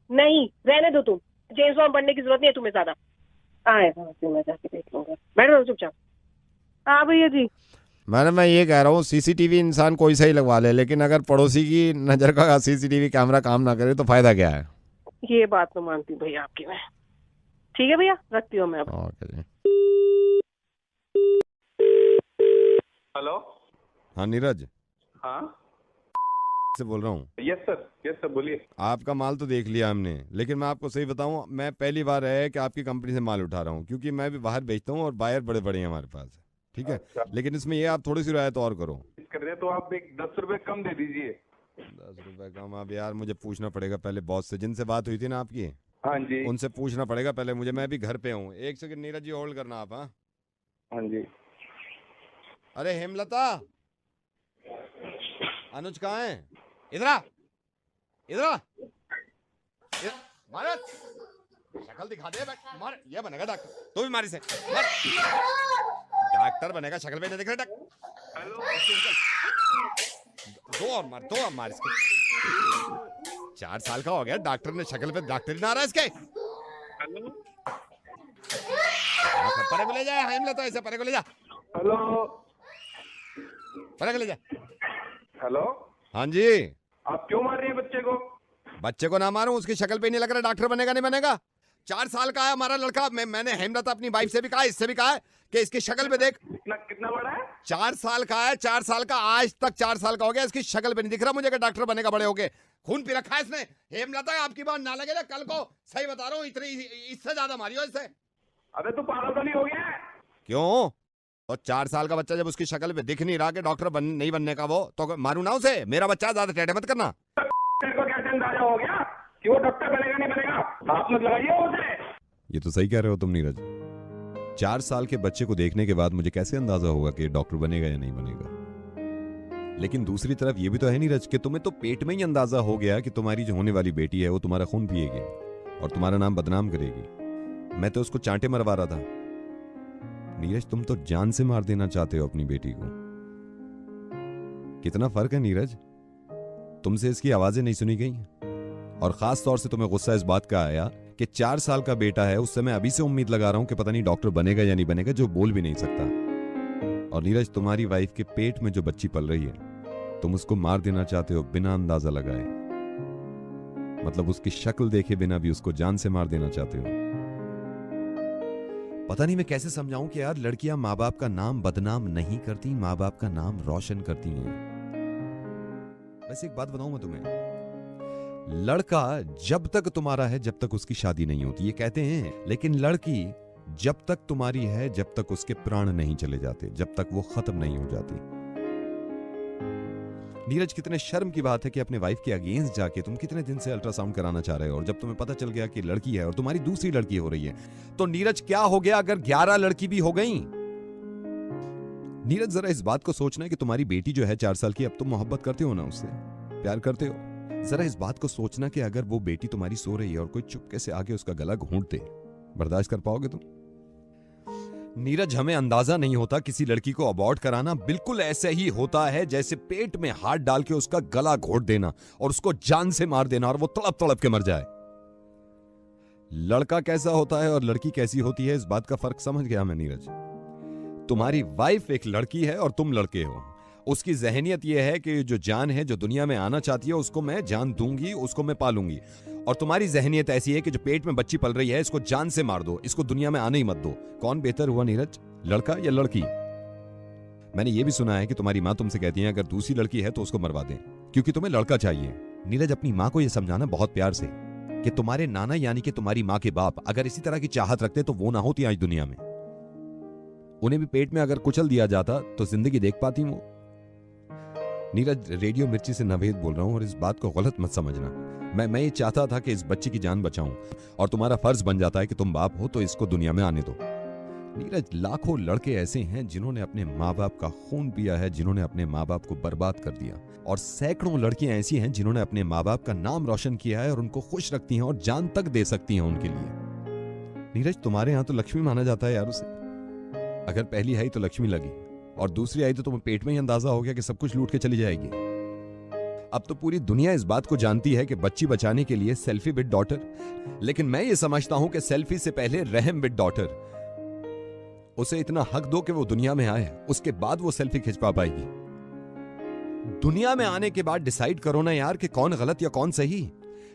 नहीं रहने दो, तुम जेम्स बॉन्ड बनने की जरूरत नहीं है तुम्हें ज्यादा। आएगा मैं जाके देख लूंगा, बैठो चुपचाप। हाँ भैया जी। मैडम मैं ये कह रहा हूँ, सीसीटीवी इंसान कोई सही लगवा ले, लेकिन अगर पड़ोसी की नजर का सीसीटीवी कैमरा काम ना करे तो फायदा क्या है? ये बात तो मानती हूँ भैया आपकी मैं। ठीक है भैया, रखती हूँ मैं अब। ओके। हेलो। हाँ नीरज। हाँ से बोल रहा हूँ। यस सर बोलिए। आपका माल तो देख लिया हमने, लेकिन मैं आपको सही बताऊं, मैं पहली बार है कि आपकी कंपनी से माल उठा रहा हूं, क्योंकि मैं भी बाहर बेचता हूं और बायर बड़े बड़े हैं हमारे पास। ठीक है। अच्छा। लेकिन इसमें ये आप थोड़ी सी रियायत और करो। कर रहे तो आप एक 10 रुपए कम दे दीजिए। 10 रुपए कम? अब यार मुझे पूछना पड़ेगा पहले बॉस से, जिनसे बात हुई थी ना आपकी। हाँ जी। उनसे पूछना पड़ेगा पहले मुझे, मैं भी घर पे हूँ। 1 सेकंड नीरज जी होल्ड करना आप। हाँ जी। अरे हेमलता, अनुज कहाँ है? इधर आ, इधर आ, भारत शक्ल दिखा दे। मार, ये बनेगा डॉक्टर, तू भी मारी से मार। डॉक्टर बनेगा, शक्ल पे नहीं दिख रहा। दो और मार इसके। 4 साल का हो गया, डॉक्टर ने शक्ल पे डॉक्टर ना रहा इसके। परे को ले जा, हेमलता ऐसे परे को ले जा। हेलो, परे को ले जा। हेलो। हाँ जी। आप क्यों मार रहे हैं बच्चे को? बच्चे को ना मारूं, उसकी शक्ल पे नहीं लग रहा डॉक्टर बनेगा नहीं बनेगा। 4 साल का है हमारा लड़का। मैंने हेमलता अपनी वाइफ से भी कहा, इससे भी कहा कि इसकी शक्ल पे देख। कितना बड़ा है? 4 साल का है, 4 साल का, आज तक 4 साल का हो गया, इसकी शक्ल पे नहीं दिख रहा मुझे कि डॉक्टर बनेगा बड़े होके। खून पी रखा है इसने। हेमलता आपकी बात ना लगे ना कल को, सही बता रहा हूँ, इतनी इससे ज्यादा मारियो इससे। अबे तू पागल तो नहीं हो गया? क्यों? और 4 साल का बच्चा जब उसकी शक्ल पे दिख नहीं रहा कि डॉक्टर नहीं बनने का वो, तो मारू ना उसे? मेरा बच्चा, ज्यादा टेढ़े मत करना। तेरे को क्या अंदाजा हो गया कि वो डॉक्टर बनेगा नहीं बनेगा? आप मत लगाइए उसे। ये तो सही कह रहे हो तुम नीरज। 4 साल के बच्चे को देखने के बाद मुझे कैसे अंदाजा होगा कि डॉक्टर बनेगा या नहीं बनेगा? लेकिन दूसरी तरफ ये भी तो है नीरज कि तुम्हें तो पेट में ही अंदाजा हो गया कि तुम्हारी जो होने वाली बेटी है वो तुम्हारा खून पिएगी और तुम्हारा नाम बदनाम करेगी। मैं तो उसको चांटे मरवा रहा था। नीरज तुम तो जान से मार देना चाहते हो अपनी बेटी को। कितना फर्क है नीरज, तुमसे इसकी आवाजें नहीं सुनी गई। और खास तौर से तुम्हें गुस्सा इस बात का आया कि 4 साल का बेटा है, उससे मैं अभी से उम्मीद लगा रहा हूं कि पता नहीं डॉक्टर बनेगा या नहीं बनेगा, जो बोल भी नहीं सकता। और नीरज तुम्हारी वाइफ के पेट में जो बच्ची पल रही है, तुम उसको मार देना चाहते हो बिना अंदाजा लगाए। मतलब उसकी शक्ल देखे बिना भी उसको जान से मार देना चाहते हो। पता नहीं मैं कैसे समझाऊं कि यार लड़कियां माँ बाप का नाम बदनाम नहीं करती, माँ बाप का नाम रोशन करती हैं। वैसे एक बात बताऊं मैं तुम्हें, लड़का जब तक तुम्हारा है जब तक उसकी शादी नहीं होती, ये कहते हैं, लेकिन लड़की जब तक तुम्हारी है जब तक उसके प्राण नहीं चले जाते, जब तक वो खत्म नहीं हो जाती। नीरज कितने शर्म की बात है कि अपने वाइफ के अगेंस्ट जाके तुम कितने दिन से अल्ट्रासाउंड कराना चाह रहे हो, और जब तुम्हें पता चल गया कि लड़की है और तुम्हारी दूसरी लड़की हो रही है, तो नीरज क्या हो गया अगर 11 लड़की भी हो गई? नीरज जरा इस बात को सोचना है कि तुम्हारी बेटी जो है 4 साल की, अब तुम मोहब्बत करते हो ना उससे, प्यार करते हो। जरा इस बात को सोचना कि अगर वो बेटी तुम्हारी सो रही है और कोई चुपके से आके उसका गला घोंट दे, बर्दाश्त कर पाओगे तुम? नीरज हमें अंदाजा नहीं होता, किसी लड़की को अबॉर्ट कराना बिल्कुल ऐसे ही होता है जैसे पेट में हाथ डाल के उसका गला घोंट देना और उसको जान से मार देना और वो तड़प तड़प के मर जाए। लड़का कैसा होता है और लड़की कैसी होती है, इस बात का फर्क समझ गया मैं नीरज। तुम्हारी वाइफ एक लड़की है और तुम लड़के हो। उसकी जहनियत यह है कि जो जान है, जो दुनिया में आना चाहती है, उसको मैं जान दूंगी, उसको मैं पालूंगी। और तुम्हारी जहनियत ऐसी है कि जो पेट में बच्ची पल रही है, इसको जान से मार दो, इसको दुनिया में आने ही मत दो। कौन बेहतर हुआ नीरज, लड़का या लड़की? मैंने ये भी सुना है कि तुम्हारी माँ तुमसे कहती है अगर दूसरी लड़की है तो उसको मरवा दें, क्योंकि तुम्हें लड़का चाहिए। नीरज, अपनी माँ को यह समझाना बहुत प्यार से कि तुम्हारे नाना यानी कि तुम्हारी माँ के बाप अगर इसी तरह की चाहत रखते तो वो ना होती आज दुनिया में। उन्हें भी पेट में अगर कुचल दिया जाता तो जिंदगी देख पाती वो। नीरज, रेडियो मिर्ची से नवेद बोल रहा हूं और इस बात को गलत मत समझना। मैं ये चाहता था कि इस बच्चे की जान बचाऊं और तुम्हारा फर्ज बन जाता है कि तुम बाप हो तो इसको दुनिया में आने दो। नीरज, लाखों लड़के ऐसे हैं जिन्होंने अपने माँ बाप का खून पिया है, जिन्होंने अपने माँ बाप को बर्बाद कर दिया, और सैकड़ों लड़कियां ऐसी हैं जिन्होंने अपने माँ बाप का नाम रोशन किया है और उनको खुश रखती हैं और जान तक दे सकती हैं उनके लिए। नीरज, तुम्हारे यहाँ तो लक्ष्मी माना जाता है यार उसे। अगर पहली आई तो लक्ष्मी लगी और दूसरी आई तो तुम्हें पेट में ही अंदाजा हो गया कि सब कुछ लूट के चली जाएगी। अब तो पूरी दुनिया इस बात को जानती है कि बच्ची बचाने के लिए सेल्फी विद डॉटर, लेकिन मैं ये समझता हूं कि सेल्फी से पहले रहम विद डॉटर। उसे इतना हक दो कि वो दुनिया में आए, उसके बाद वो सेल्फी खिंचवा पाएगी। दुनिया में आने के बाद डिसाइड करो ना यार कि कौन गलत या कौन सही।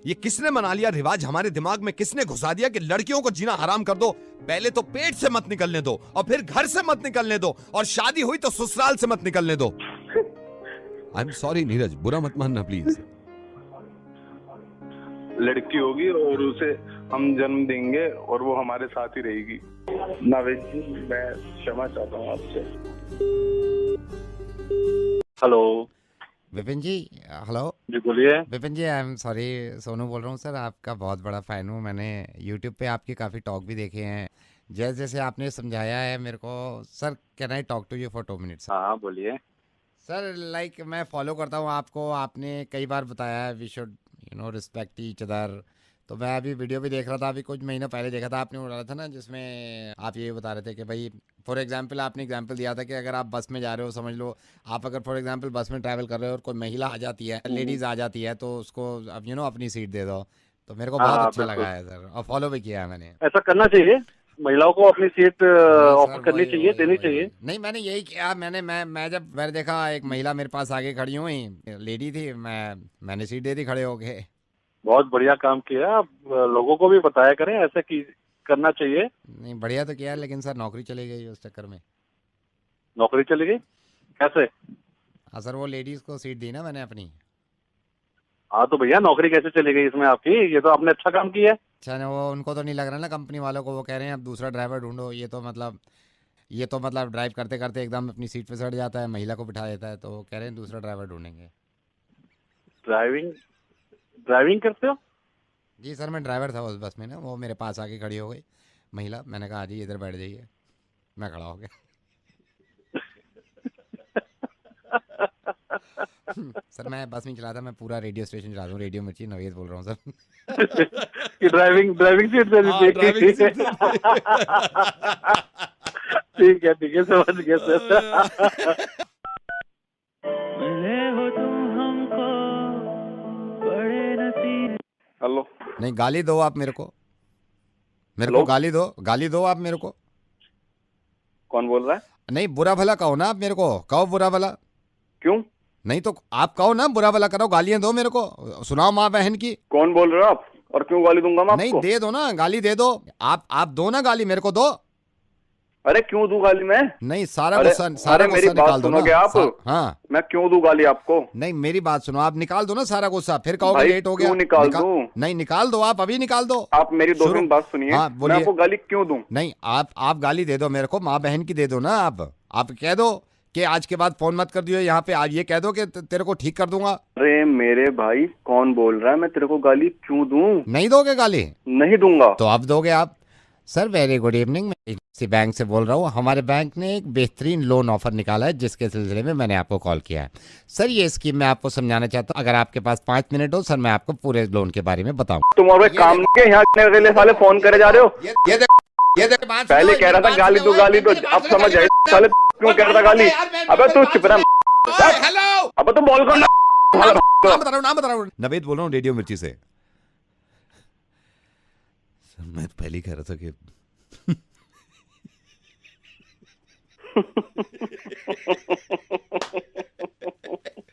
ये किसने मना लिया रिवाज हमारे दिमाग में, किसने घुसा दिया कि लड़कियों को जीना हराम कर दो? पहले तो पेट से मत निकलने दो और फिर घर से मत निकलने दो और शादी हुई तो ससुराल से मत निकलने दो। आई एम सॉरी नीरज, बुरा मत मानना प्लीज। लड़की होगी और उसे हम जन्म देंगे और वो हमारे साथ ही रहेगी। नावेद जी, मैं क्षमा चाहता हूँ आपसे। हेलो विपिन जी। हेलो जी, बोलिए। विपिन जी, आई एम सॉरी, सोनू बोल रहा हूँ सर। आपका बहुत बड़ा फ़ैन हूँ। मैंने यूट्यूब पे आपकी काफ़ी टॉक भी देखे हैं। जैसे जैसे आपने समझाया है मेरे को sir, can I talk to you for 2 minutes? हाँ, बोलिए सर। लाइक मैं फॉलो करता हूँ आपको, आपने कई बार बताया है we should respect each other. तो मैं अभी वीडियो भी देख रहा था, अभी कुछ महीनों पहले देखा था, आपने उड़ा था ना, जिसमें आप ये बता रहे थे कि भाई फॉर एग्जांपल आपने एग्जांपल दिया था कि अगर आप बस में जा रहे हो, समझ लो आप अगर फॉर एग्जांपल बस में ट्रैवल कर रहे हो और कोई महिला आ जाती है, लेडीज आ जाती है, तो उसको अब अपनी सीट दे दो। तो मेरे को बहुत अच्छा लगा है सर, और फॉलो भी किया है मैंने। ऐसा करना चाहिए, महिलाओं को अपनी सीट ऑफर करनी चाहिए, देनी चाहिए। नहीं, मैंने यही किया। मैं जब मैंने देखा एक महिला मेरे पास आगे खड़ी हुई, लेडी थी, मैंने सीट दे दी खड़े होके। बहुत बढ़िया काम किया। आप लोगों को भी बताया करें ऐसा कि करना चाहिए। नहीं, बढ़िया तो किया, लेकिन सर नौकरी चली गई उस चक्कर में। नौकरी चली गई कैसे? हाँ सर, वो लेडीज को सीट दी ना मैंने अपनी। हाँ तो भैया, नौकरी कैसे चली गई इसमें आपकी? ये तो आपने अच्छा काम किया है। अच्छा, वो उनको तो नहीं लग रहा ना कंपनी वालों को, वो कह रहे हैं अब दूसरा ड्राइवर ढूंढो। ये तो मतलब ड्राइव करते करते एकदम अपनी सीट पे सट जाता है, महिला को बिठा देता है, तो वो कह रहे हैं दूसरा ड्राइवर ढूंढेंगे। ड्राइविंग करते हो? जी सर, मैं ड्राइवर था उस बस में ना, वो मेरे पास आके खड़ी हो गई महिला। मैंने कहा जी इधर बैठ जाइए, मैं खड़ा हो गया। सर मैं बस नहीं चलाता, मैं पूरा रेडियो स्टेशन चलाता हूँ, रेडियो मिर्ची, नवेद बोल रहा हूँ सर। ड्राइविंग सीट से ठीक है, समझ गया सर। हेलो। नहीं, गाली दो आप मेरे को गाली दो आप मेरे को। कौन बोल रहा है? नहीं, बुरा भला कहो ना आप मेरे को, कहो बुरा भला। क्यों? नहीं तो आप कहो ना, बुरा भला करो, गालियां दो मेरे को, सुनाओ माँ बहन की। कौन बोल रहे हो आप और क्यों गाली दूंगा मैं आपको? नहीं, दे दो ना गाली, दे दो आप दो ना गाली मेरे को दो। अरे क्यों दूं गाली मैं? नहीं, सारा गुस्सा मेरी बात सुनोगे आप? हाँ, मैं क्यों दूं गाली आपको? नहीं, मेरी बात सुनो, आप निकाल दो ना सारा गुस्सा, फिर कहोगे लेट हो गया। निकाल दूं? नहीं, निकाल दो, आप अभी निकाल दो। आप मेरी 2 मिनट बात सुनिए। हाँ, मैं आपको गाली क्यों दूं? नहीं, आप गाली दे दो मेरे को, माँ बहन की दे दो ना। आप कह दो कि आज के बाद फोन मत कर दियो यहाँ पे, आप ये कह दो कि तेरे को ठीक कर दूंगा। अरे मेरे भाई, कौन बोल रहा है? मैं तेरे को गाली क्यों दूं? नहीं दोगे गाली? नहीं दूंगा। तो अब दोगे आप। सर वेरी गुड इवनिंग, मैं इसी बैंक से बोल रहा हूँ। हमारे बैंक ने एक बेहतरीन लोन ऑफर निकाला है, जिसके सिलसिले में मैंने आपको कॉल किया है। सर ये स्कीम मैं आपको समझाना चाहता हूँ, अगर आपके पास 5 मिनट हो सर, मैं आपको पूरे लोन के बारे में बताऊँ। तुम और काम के यहाँ साले फोन करे जा रहे हो? ये देख पहले कह रहा था गाली दो, अब समझ आए साले क्यों कह रहा था गाली। अबे तू चुप रहा। हेलो, अब तुम बोल कौन? नाम बता रहा हूँ, नवेद बोल रहा हूँ रेडियो मिर्ची से। मैं तो पहले ही कह रहा था कि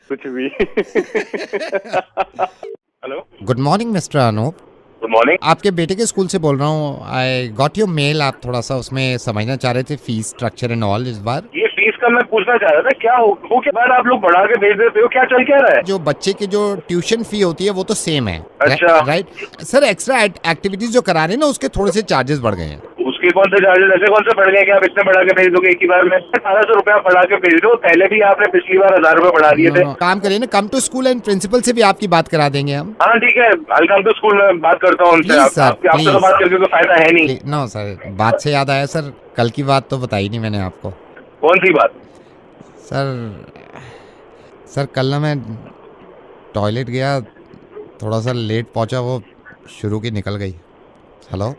कुछ भी। Hello, good morning mister Anoop. Good morning. आपके बेटे के स्कूल से बोल रहा हूँ। आई गॉट योर मेल, आप थोड़ा सा उसमें समझना चाह रहे थे फीस स्ट्रक्चर एंड ऑल। इस बार ये फीस फीस का मैं पूछना चाह रहा था, क्या हो के बाद आप लोग बढ़ा के भेज देते हो, क्या चल क्या रहा है? जो बच्चे की जो ट्यूशन फी होती है वो तो सेम है। अच्छा। राइट सर, एक्स्ट्रा एक्टिविटीज जो करा रहे हैं ना उसके थोड़े से चार्जेस बढ़ गए हैं। उसके कौन से चार्जेस ऐसे कौन से बढ़ गए कि आप इतने बढ़ा के भेज दोगे एक ही बार में? 1800 रुपया बढ़ा के भेज दो, पहले भी आपने पिछली बार 1000 रुपए बढ़ा दिए थे। काम करिए ना, come to school and principal से भी आपकी बात करा देंगे हम। हाँ ठीक है, आई कम टू स्कूल में बात करता हूँ उनसे। आपसे तो बात करके कोई फायदा है नहीं। नो सर, बात से याद आया सर, कल की बात तो बताई नहीं मैंने आपको। कौन सी बात? सर कल ना मैं टॉयलेट गया, थोड़ा सा लेट पहुंचा, वो शुरू की निकल गई। हेलो,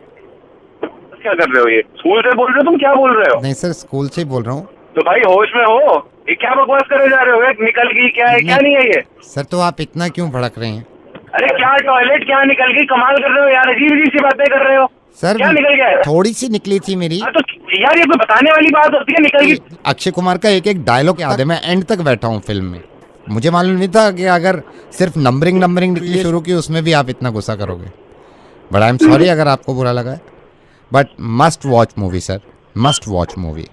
क्या कर रहे हो? ये स्कूल से बोल रहे हो? तुम क्या बोल रहे हो? नहीं सर, स्कूल से ही बोल रहा हूँ। तो भाई होश में हो, ये क्या बकवास करे जा रहे हो? निकल गई क्या है, क्या नहीं है ये? सर तो आप इतना क्यों भड़क रहे हैं? अरे क्या टॉयलेट, क्या निकल गई? कमाल कर रहे हो यार, अजीब अजीब सी बातें कर रहे हो। सर क्या निकल गया है? थोड़ी सी निकली थी मेरी। तो यार ये कोई बताने वाली बात होती है? निकल गई। अक्षय कुमार का एक एक डायलॉग याद है, मैं एंड तक बैठा हूँ फिल्म में। मुझे मालूम नहीं था कि अगर सिर्फ नंबरिंग निकली शुरू की उसमें भी आप इतना गुस्सा करोगे। बट आई एम सॉरी अगर आपको बुरा लगा है, but must watch movie sir, must watch movie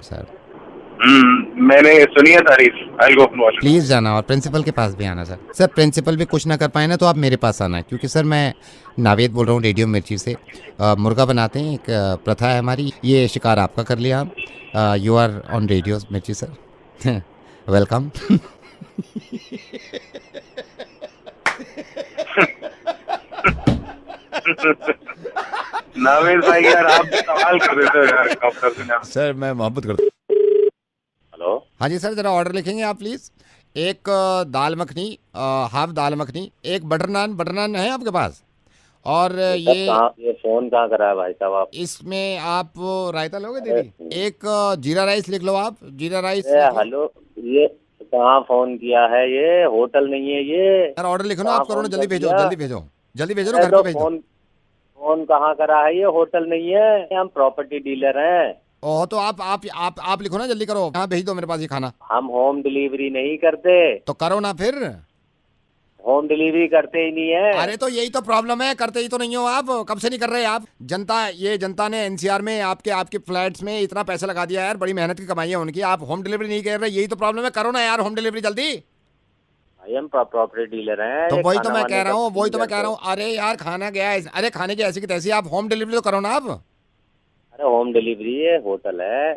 sir. मैंने सुनी है तारीफ, I'll go watch it. Please जाना और प्रिंसिपल के पास भी आना सर। सर प्रिंसिपल भी कुछ ना कर पाए ना तो आप मेरे पास आना, क्योंकि सर मैं नावेद बोल रहा हूँ रेडियो मिर्ची से। मुर्गा बनाते हैं, एक प्रथा है हमारी, ये शिकार आपका कर लिया हम। यू आर ऑन रेडियो मिर्ची सर, वेलकम। नावेद भाई यार आप कमाल कर देते हो यार, डॉक्टर सर मैं मोहब्बत करता हूँ। हेलो, हाँ जी सर, जरा ऑर्डर लिखेंगे आप प्लीज। एक दाल मखनी, हाफ दाल मखनी, एक बटर नान है आपके पास? और ये फोन कहाँ करा है भाई साहब आप? इसमें आप रायता लोगे दीदी? एक जीरा राइस लिख लो आप, जीरा राइस। हेलो, ये कहाँ फोन किया है? ये होटल नहीं है ये। सर ऑर्डर लिखो ना आप, करो ना, जल्दी भेजो जल्दी भेजो जल्दी भेजो ना, घर पे भेजो। फोन कहाँ करा है? ये होटल नहीं है, हम प्रॉपर्टी डीलर हैं। ओह तो आप लिखो ना, जल्दी करो, यहाँ भेज दो मेरे पास ये खाना। हम होम डिलीवरी नहीं करते। तो करो ना फिर। होम डिलीवरी करते ही नहीं है। अरे तो यही तो प्रॉब्लम है, करते ही तो नहीं हो आप। कब से नहीं कर रहे आप? जनता ने एनसीआर में आपके फ्लैट्स में इतना पैसा लगा दिया यार, बड़ी मेहनत की कमाई है उनकी, आप होम डिलीवरी नहीं कर रहे, यही तो प्रॉब्लम है। करो ना यार होम डिलीवरी जल्दी। हम प्रॉपर्टी डीलर हैं। तो वही तो मैं कह रहा हूँ, अरे यार खाना गया है, अरे खाने की ऐसी की तैसी, आप होम डिलीवरी तो करो ना आप। अरे होम डिलीवरी ये होटल है,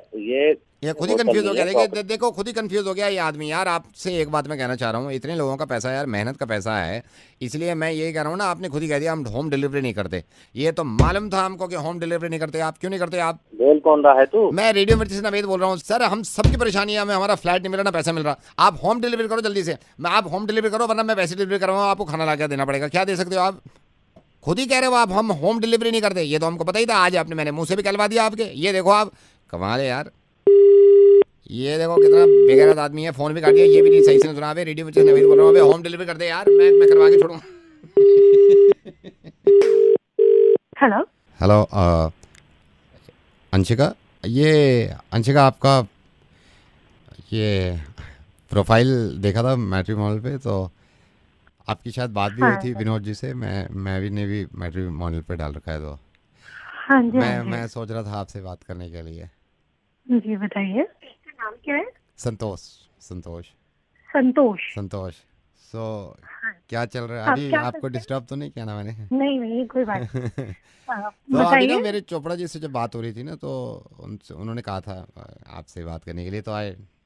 ये खुद ही कंफ्यूज हो गया। देखो खुद ही कंफ्यूज हो गया ये आदमी। यार आपसे एक बात मैं कहना चाह रहा हूँ, इतने लोगों का पैसा यार, मेहनत का पैसा है, इसलिए मैं ये कह रहा हूँ ना, आपने खुद ही कह दिया हम होम डिलीवरी नहीं करते। ये तो मालूम था हमको कि होम डिलीवरी नहीं करते। आप क्यों नहीं करते? आप बोल कौन रहा है तू? मैं रेडियो मिर्ची से नवेद बोल रहा हूँ सर। हम सबकी परेशानी है, हमें हमारा फ्लैट नहीं मिल रहा, ना पैसा मिल रहा। आप होम डिलीवरी करो जल्दी से। आप होम डिलीवरी करो, वरना मैं वैसे डिलीवरी कराऊंगा, आपको खाना ला के देना पड़ेगा। क्या दे सकते हो आप? खुद ही कह रहे हो आप हम होम डिलीवरी नहीं करते, ये तो हमको पता ही था। आज आपने मैंने मुंह से भी कहलवा दिया आपके। ये देखो आप, कमाल है यार। ये देखो कितना बेगैरत आदमी है, फोन भी काट दिया, ये भी नहीं सही से सुना। रेडियो मिर्ची से नवेद बोल रहा हूँ, होम डिलीवरी कर दे यार, मैं करवा के छोड़ूंगा। हेलो अंशिका, अंशिका आपका ये प्रोफाइल देखा था मैट्रिमोनियल पे, तो आपकी शायद बात भी हुई थी विनोद जी से। मैं भी ने भी मैट्रिमोनियल पे डाल रखा है, तो हाँ जी, मैं सोच रहा था आपसे बात करने के लिए। जी बताइए, नाम क्या है? संतोष। क्या चल रहा है अभी? आपको डिस्टर्ब तो नहीं किया ना मैंने? नहीं कोई बात तो अभी ना मेरे चोपड़ा जी से जब बात हो रही थी ना, तो उन्होंने कहा था आपसे बात करने के लिए, तो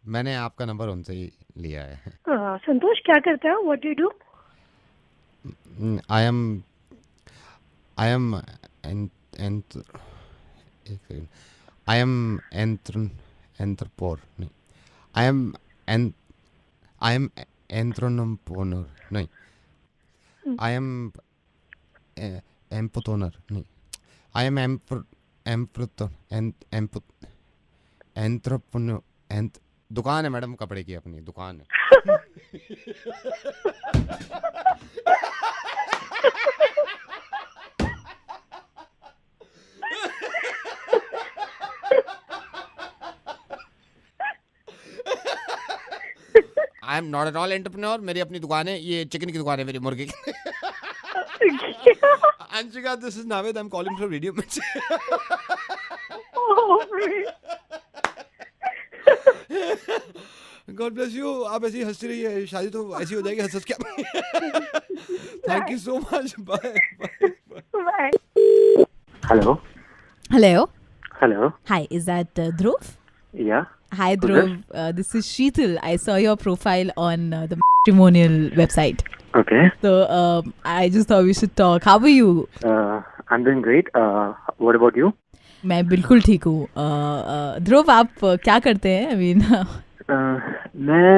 मैंने आपका नंबर उनसे ही लिया है। संतोष क्या करता है? What do you do? I am दुकान है मैडम, कपड़े की अपनी दुकान है। I am not at all entrepreneur. मेरी अपनी दुकान है, ये चिकन की दुकान है मेरी, मुर्गे की। Anshika, this is Naved, I am calling from radio Mirchi. God bless you. आप ऐसी हंसती रहिए, शादी तो ऐसी हो जाएगी, हंस क्या। Thank you so much, bye bye. Hello. Hello. Hello. Hi, is that Dhruv? Yeah. Hi, Who's Dhruv. This is Sheetal. I saw your profile on the matrimonial website. Okay. So I just thought we should talk. How are you? I'm doing great. What about you? मैं बिल्कुल ठीक हूँ। ध्रुव, आप क्या करते हैं? I mean, मैं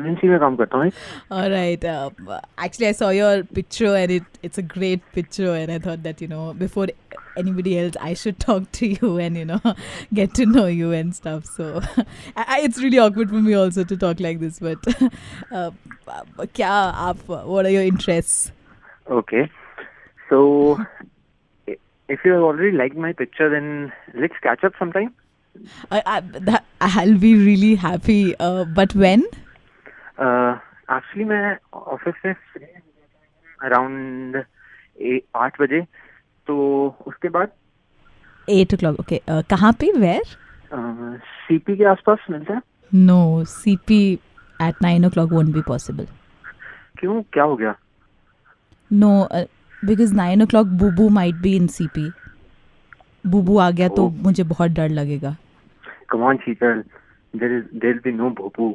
MNC में काम करता हूँ। Alright. Actually, I saw your picture and it's a great picture, and I thought that, you know, before anybody else, I should talk to you and, you know, get to know you and stuff. So it's really awkward for me also to talk like this. But what are your interests? Okay. So if you already liked my picture, then let's catch up sometime. I'll be really happy. But when? Actually, मैं office से around 8 बजे, तो उसके बाद 8 o'clock. Okay. कहाँ पे? Where? CP के आसपास मिलते हैं। No, CP at 9 o'clock won't be possible. क्यों, क्या हो गया? No, because 9 o'clock Bubu might be in CP. Bubu आ गया तो मुझे बहुत डर लगेगा। Come on, Sheetal. There'll be no Bubu.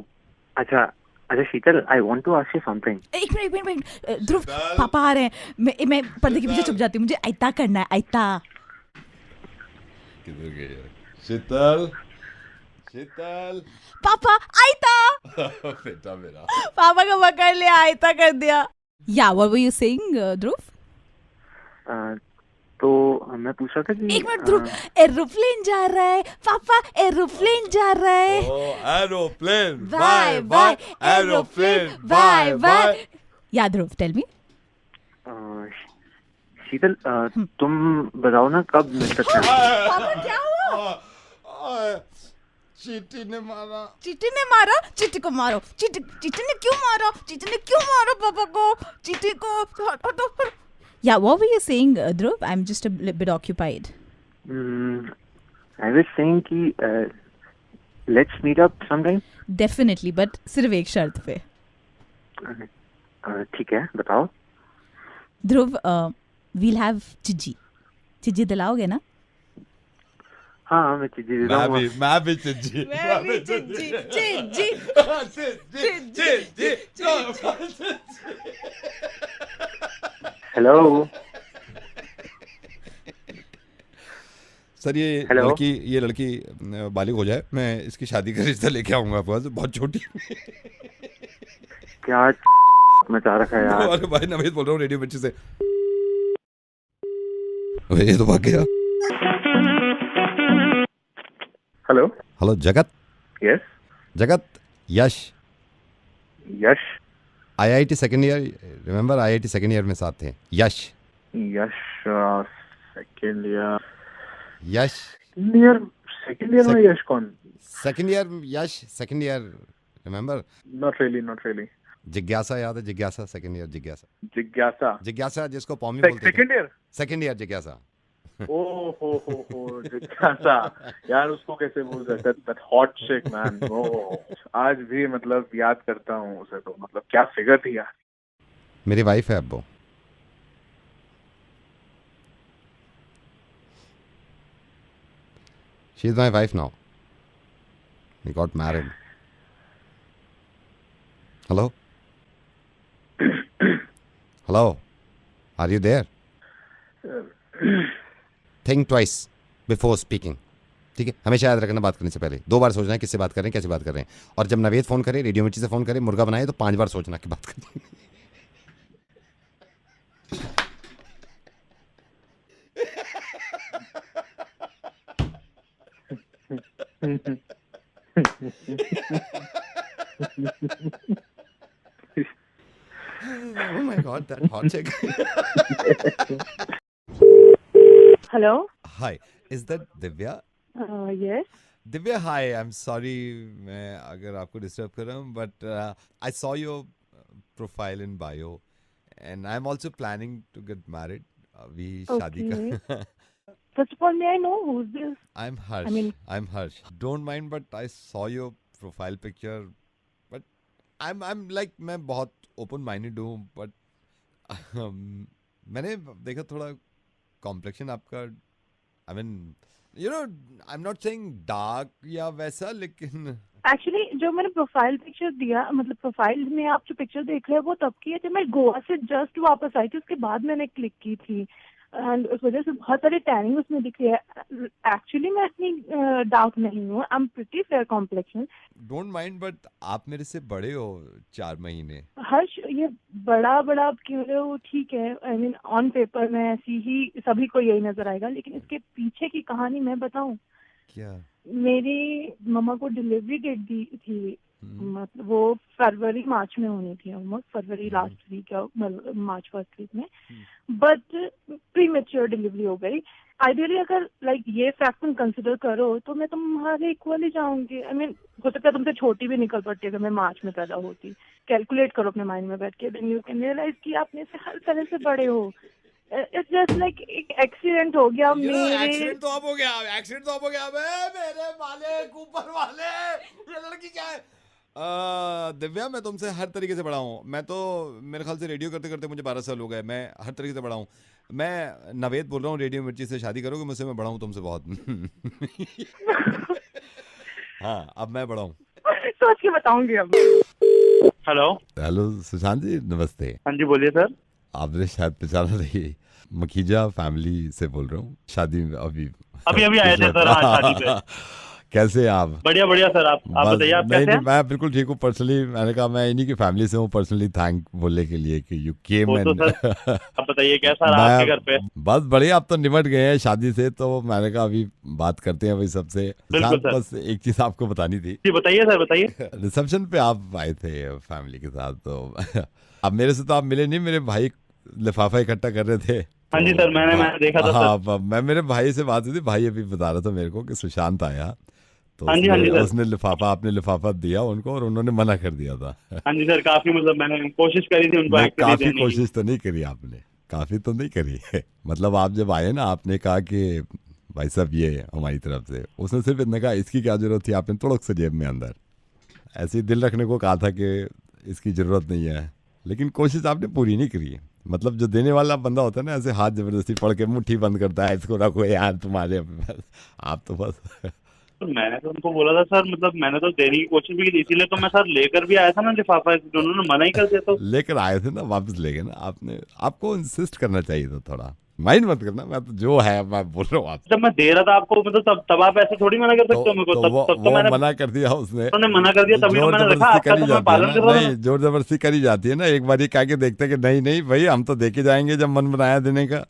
अच्छा शीतल, I want to ask you something. एक मिनट ध्रुव, पापा आ रहे हैं। मैं पर्दे के पीछे छुप जाती हूँ, मुझे आयता करना है, आयता। किधर गए शीतल? पापा आयता। बेटा मेरा। पापा को पकड़ लिया, आयता कर दिया। Yeah, what were you saying, ध्रुव? तो मैं पूछ रहा था कि एक मिनट ध्रुव, एरोप्लेन जा रहा है पापा, एरोप्लेन जा रहा है। Aeroplane, bye bye, aeroplane, bye bye. या ध्रुव, टेल मी। शीतल, तुम बताओ ना कब मिल सकते हैं? पापा क्या हुआ? चीटी ने मारा। चीटी को मारो। चीटी ने क्यों मारा पापा को? चीटी को। Yeah, what were you saying, Dhruv? I'm just a bit occupied. I was saying कि let's meet up sometime. Definitely, but सिर्फ एक शर्त पे। ठीक है, बताओ। Dhruv, we'll have चिज्जी दिलाओगे ना? हाँ, मैं चिज्जी दिलाऊंगा। मैं भी चिज्जी। हेलो सर, ये लड़की बालिग हो जाए, मैं इसकी शादी का रिश्ता लेके आऊंगा आपके पास। बहुत छोटी। क्या मचा रखा है यार। अरे भाई, नवीद बोल रहा हूँ रेडियो मिर्ची से। ये तो भाग गया। हेलो जगत। यस जगत, यश IIT second year, remember IIT second year में साथ थे। यश सेकेंड ईयर में यश कौन? Second year Yash, second year, remember? Not really. जिज्ञासा याद है? जिज्ञासा, सेकेंड ईयर जिज्ञासा जिसको पॉमी बोलते थे। सेकेंड ईयर जिज्ञासा। ओ जिज्ञासा यार, उसको कैसे भूल सकते? दैट हॉट चिक मैन। आज भी मतलब याद करता हूँ उसे, तो मतलब क्या फिगर थी यार। मेरी वाइफ है अब वो। She is my wife now. We got married. Hello, are you there? Think twice before speaking, ठीक है? हमेशा याद रखना, बात करने से पहले 2 बार सोचना है किससे बात कर रहे हैं, कैसे बात कर रहे हैं। और जब नवेद फोन करे, रेडियो मिर्ची से फोन करे, मुर्गा बनाए, तो 5 बार सोचना कि बात करनी। Oh my God, that hot chick. Hello. Hi, is that Divya? Yes. Divya, hi. I'm sorry, मैं अगर आपको डिस्टर्ब कर रहा हूँ, but I saw your profile in bio, and I'm also planning to get married. अभी शादी का। First of all, may I know who's this? I'm Harsh. I'm Harsh. Don't mind, but I saw your profile picture I'm like मैं बहुत open minded हूँ but मैंने देखा थोड़ा complexion आपका I mean you know I am not saying dark या वैसा लेकिन एक्चुअली जो मैंने प्रोफाइल पिक्चर दिया, मतलब प्रोफाइल में आप जो पिक्चर देख रहे हैं वो तब की है जब मैं गोवा से जस्ट वापस आई थी, उसके बाद मैंने क्लिक की थी एंड उस वजह से बहुत सारी टैनिंग उसमें दिख रही है। एक्चुअली मैं इतनी डार्क नहीं हूँ, I am pretty fair complexion. Don't mind but आप मेरे से बड़े हो 4 महीने। हर्ष ये बड़ा आप क्यों रहे हो, ठीक है, आई मीन ऑन पेपर में ऐसी ही सभी को यही नजर आएगा, लेकिन इसके पीछे की कहानी मैं बताऊं क्या? मेरी मम्मा को डिलीवरी डेट दी थी, मतलब वो फरवरी मार्च में होनी थी, ऑलमोस्ट फरवरी लास्ट वीक या मार्च फर्स्ट वीक में, बट प्री मेच्योर डिलीवरी हो गई। आइडियली अगर लाइक ये फैक्ट तुम कंसिडर करो तो मैं तुम्हारे इक्वल ही जाऊंगी। आई मीन हो सकता है तुमसे छोटी भी निकल पड़ती अगर मैं मार्च में पैदा होती। कैलकुलेट करो अपने माइंड में बैठ के, देन यू कैन रियलाइज कि आप मेरे से हर तरह से बड़े हो। इट्स जस्ट लाइक एक एक्सीडेंट हो गया मेरे। एक्सीडेंट तो अब हो गया मेरे मालिक ऊपर वाले, ये लड़की क्या है? दिव्या मैं तुमसे हर तरीके से बड़ा हूँ। मैं तो मेरे ख्याल से रेडियो करते करते मुझे 12 साल हो गए, मैं हर तरीके से बड़ा हूँ। मैं नवेद बोल रहा हूँ, रेडियो मिर्ची से शादी करोगे मुझसे? मैं बड़ा हूँ तुमसे बहुत। हाँ अब मैं बड़ा हूँ, सोच के बताऊंगी अब। हेलो सुशांत जी नमस्ते। हाँ जी बोलिए सर। आपने शायद पहचाना नहीं, मखीजा फैमिली से बोल रहा हूँ। शादी अभी आए थे सर। हाँ, शादी पे। कैसे आप? बढ़िया सर। आप बताइए आप कैसे हैं? मैं बिल्कुल ठीक हूँ। पर्सनली मैंने कहा मैं इन्हीं की फैमिली से हूँ, पर्सनली थैंक बोलने के लिए कि यू केम एंड आप बताइए कैसा रहा आपके घर पे? बस बढ़िया, आप तो निमट गए हैं शादी से, तो मैंने कहा अभी बात करते हैं भाई सबसे। बस एक चीज आपको बतानी थी। जी बताइए सर बताइए। रिसेप्शन पे आप आए थे फैमिली के साथ, तो अब मेरे से तो आप मिले नहीं, मेरे भाई लिफाफा इकट्ठा कर रहे थे। हाँ जी सर मैंने देखा था। हाँ मैं मेरे भाई से बात हुई थी, भाई अभी बता रहा था मेरे को कि सुशांत आया, तो हाँ जी उसने लिफाफा आपने लिफाफा दिया उनको और उन्होंने मना कर दिया था। हाँ जी सर काफी मतलब मैंने कोशिश करी थी उनको। काफी कोशिश तो नहीं करी आपने, काफी तो नहीं करी है। मतलब आप जब आए ना आपने कहा कि भाई साहब ये हमारी तरफ से, उसने सिर्फ इतना कहा इसकी क्या जरूरत थी, आपने तुड़क से जेब में अंदर ऐसे ही दिल रखने को कहा था कि इसकी जरूरत नहीं है, लेकिन कोशिश आपने पूरी नहीं करी है। मतलब जो देने वाला बंदा होता है ना, ऐसे हाथ जबरदस्ती पड़ के मुट्ठी बंद करता है, इसको रखो यार तुम्हारे, आप तो बस। तो मैंने तो उनको बोला था सर, मतलब मैंने तो देने की कोशिश भी की थी, इसीलिए तो मैं सर लेकर भी आया था ना लिफाफा, उन्होंने मना ही कर दिया। तो लेकर आए थे ना, वापस ले गए ना आपने। आपको इंसिस्ट करना चाहिए था थोड़ा, माइंड मत करना, मैं तो जो है मैं बोल रहा हूँ। जब मैं दे रहा था आपको, मतलब तब आप ऐसे थोड़ी मना कर सकते हो मेरे को। तब तो मैंने मना कर दिया उसने, मना कर दिया, तभी तो मैंने रखा। आपका तो मैं पालन कर रहा हूं। नहीं जोर जबरदस्ती करी जाती है ना, एक बार ये कह के देखते कि नहीं भाई हम तो देके जाएंगे जब मन बनाया देने का